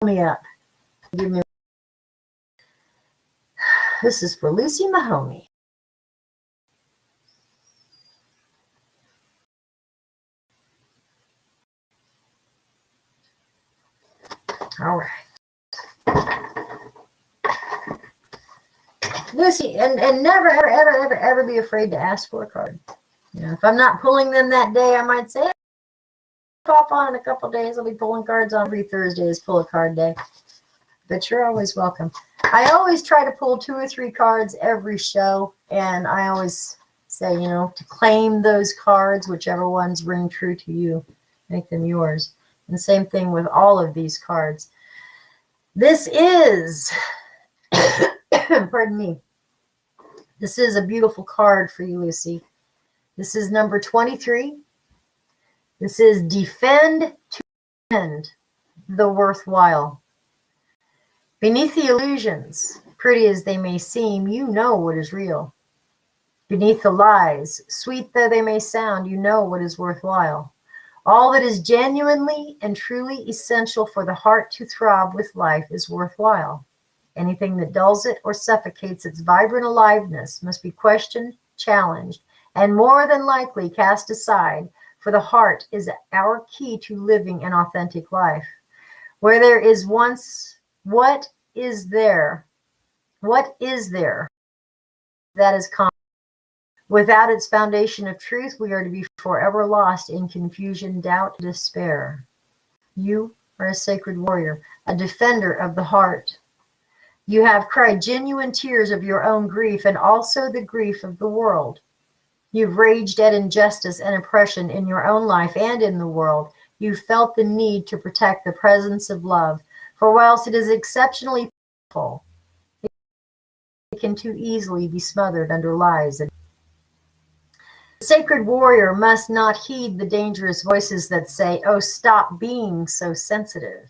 Me up. Give me. This is for Lucy Mahoney. All right. Lucy, and never, ever be afraid to ask for a card. You know, if I'm not pulling them that day, I might say, pop on in a couple of days. I'll be pulling cards on every Thursday is pull a card day. But you're always welcome. I always try to pull 2 or 3 cards every show, and I always say, you know, to claim those cards, whichever ones ring true to you, make them yours. And same thing with all of these cards. This is, pardon me, this is a beautiful card for you, Lucy. This is number 23. This is Defend to End the Worthwhile. Beneath the illusions, pretty as they may seem, you know what is real. Beneath the lies, sweet though they may sound, you know what is worthwhile. All that is genuinely and truly essential for the heart to throb with life is worthwhile. Anything that dulls it or suffocates its vibrant aliveness must be questioned, challenged, and more than likely cast aside, for the heart is our key to living an authentic life. Where there is once, what is there? What is there? That is common. Without its foundation of truth, we are to be forever lost in confusion, doubt, and despair. You are a sacred warrior, a defender of the heart. You have cried genuine tears of your own grief and also the grief of the world. You've raged at injustice and oppression in your own life and in the world. You've felt the need to protect the presence of love, for whilst it is exceptionally powerful, it can too easily be smothered under lies. The sacred warrior must not heed the dangerous voices that say, oh, stop being so sensitive.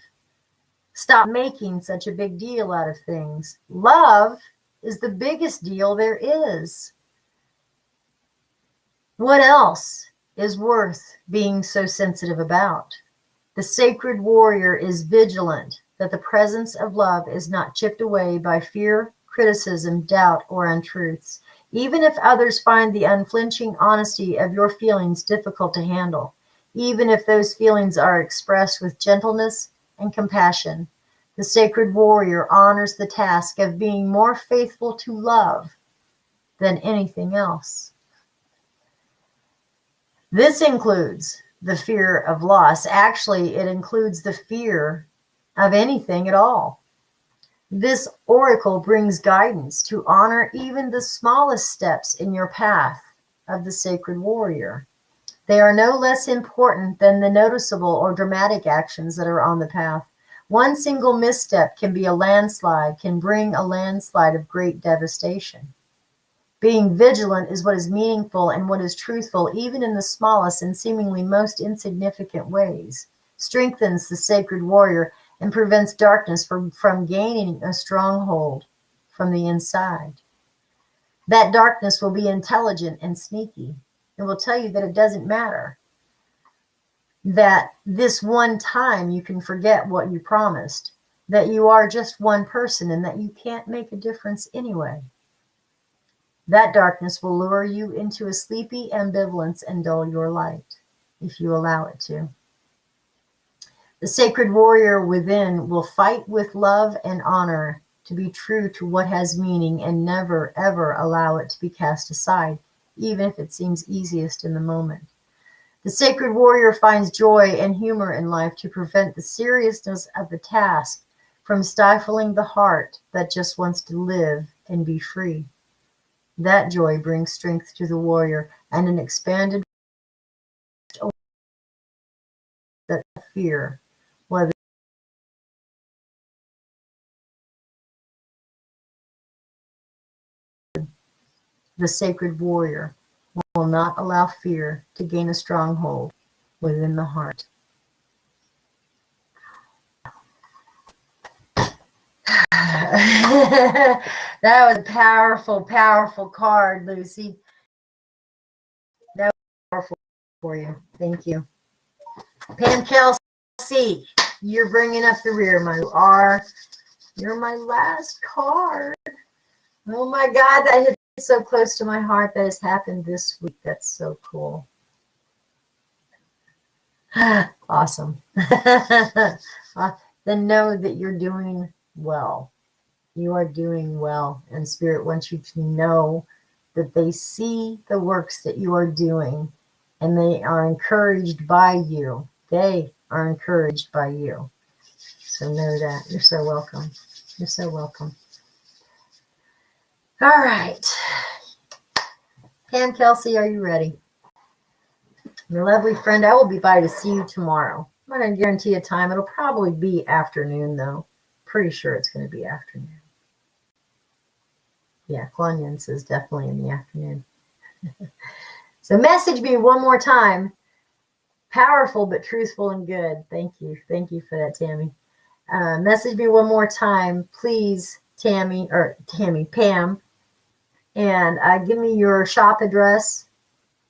Stop making such a big deal out of things. Love is the biggest deal there is. What else is worth being so sensitive about? The sacred warrior is vigilant that the presence of love is not chipped away by fear, criticism, doubt, or untruths, even if others find the unflinching honesty of your feelings difficult to handle, even if those feelings are expressed with gentleness and compassion. The sacred warrior honors the task of being more faithful to love than anything else. This includes the fear of loss. Actually, it includes the fear of anything at all. This oracle brings guidance to honor even the smallest steps in your path of the sacred warrior. They are no less important than the noticeable or dramatic actions that are on the path. One single misstep can be a landslide, can bring a landslide of great devastation. Being vigilant is what is meaningful and what is truthful, even in the smallest and seemingly most insignificant ways, strengthens the sacred warrior and prevents darkness from gaining a stronghold from the inside. That darkness will be intelligent and sneaky. It will tell you that it doesn't matter, that this one time you can forget what you promised, that you are just one person and that you can't make a difference anyway. That darkness will lure you into a sleepy ambivalence and dull your light, if you allow it to. The sacred warrior within will fight with love and honor to be true to what has meaning and never, ever allow it to be cast aside, even if it seems easiest in the moment. The sacred warrior finds joy and humor in life to prevent the seriousness of the task from stifling the heart that just wants to live and be free. That joy brings strength to the warrior and an expanded that fear, whether the sacred warrior will not allow fear to gain a stronghold within the heart. That was a powerful, powerful card, Lucy. That was powerful for you. Thank you. Pam Kelsey, you're bringing up the rear. You're my last card. Oh my God, that hit so close to my heart. That has happened this week. That's so cool. Awesome. Then know that you're doing well. You are doing well, and Spirit wants you to know that they see the works that you are doing, and they are encouraged by you. They are encouraged by you. So know that. You're so welcome. You're so welcome. All right. Pam Kelsey, are you ready? My lovely friend, I will be by to see you tomorrow. I'm not going to guarantee a time. It'll probably be afternoon, though. Pretty sure it's going to be afternoon. Yeah, Klonyan says definitely in the afternoon. So message me one more time. Powerful, but truthful and good. Thank you. Thank you for that, Tammy. Message me one more time, please, Pam. And give me your shop address.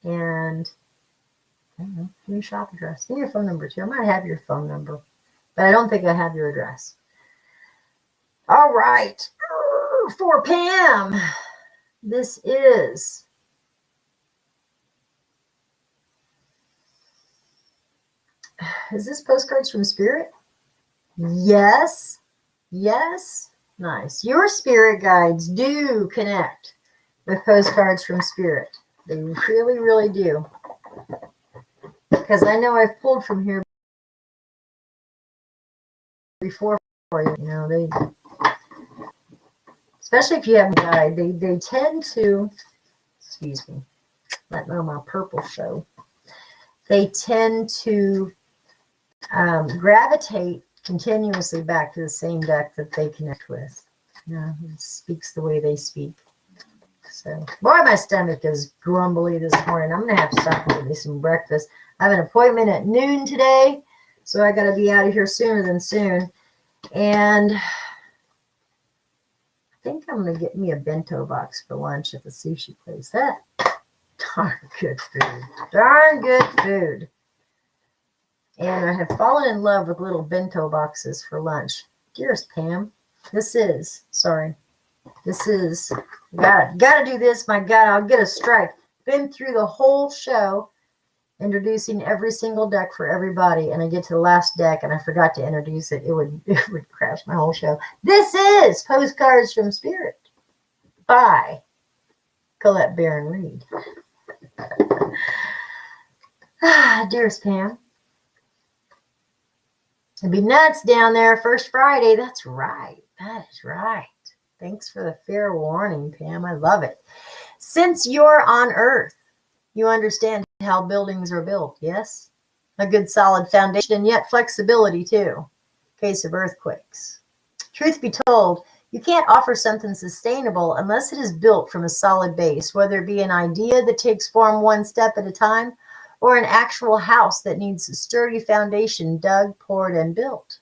And I don't know, give me your shop address. Give me your phone number, too. I might have your phone number. But I don't think I have your address. All right. For Pam, this is this Postcards from Spirit? Yes. Yes. Nice. Your spirit guides do connect with Postcards from Spirit. They really, really do. Because I know I've pulled from here before for you. You know, they, especially if you have a guide, they tend to, excuse me, let know my purple show. They tend to gravitate continuously back to the same deck that they connect with. You know, it speaks the way they speak. So, boy, my stomach is grumbly this morning. I'm going to have to stop and get me some breakfast. I have an appointment at noon today, so I got to be out of here sooner than soon. And I think I'm going to get me a bento box for lunch at the sushi place. That darn good food. Darn good food. And I have fallen in love with little bento boxes for lunch. Dearest Pam, gotta do this, my God, I'll get a strike. Been through the whole show, introducing every single deck for everybody, and I get to the last deck and I forgot to introduce it. It would crash my whole show. This is Postcards from Spirit by Colette Baron Reed. Dearest Pam, it'd be nuts down there first Friday. That's right. That is right. Thanks for the fair warning, Pam. I love it. Since you're on Earth, you understand how buildings are built, yes? A good solid foundation and yet flexibility too, in case of earthquakes. Truth be told, you can't offer something sustainable unless it is built from a solid base, whether it be an idea that takes form one step at a time or an actual house that needs a sturdy foundation dug, poured, and built.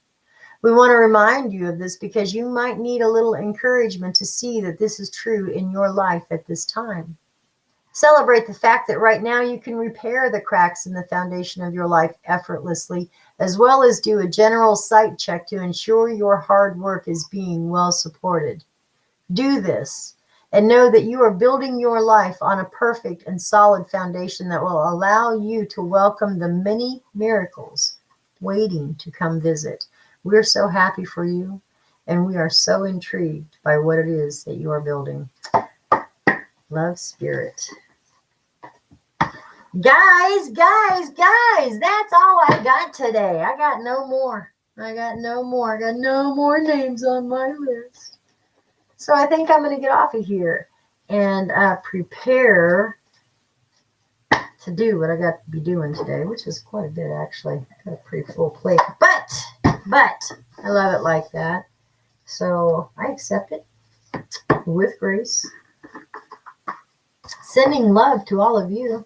We want to remind you of this because you might need a little encouragement to see that this is true in your life at this time. Celebrate the fact that right now you can repair the cracks in the foundation of your life effortlessly, as well as do a general site check to ensure your hard work is being well supported. Do this and know that you are building your life on a perfect and solid foundation that will allow you to welcome the many miracles waiting to come visit. We're so happy for you, and we are so intrigued by what it is that you are building. Love, Spirit. Guys, that's all I got today. I got no more. I got no more names on my list. So I think I'm going to get off of here. and prepare to do what I got to be doing today, which is quite a bit actually. I got a pretty full plate, but I love it like that. So I accept it with grace. Sending love to all of you.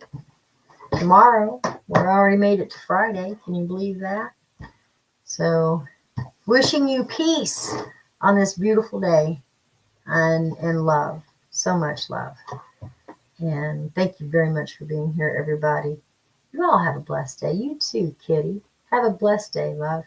Tomorrow, we're already made it to Friday. Can you believe that? So wishing you peace on this beautiful day and love. So much love. And thank you very much for being here, everybody. You all have a blessed day. You too, Kitty. Have a blessed day, love.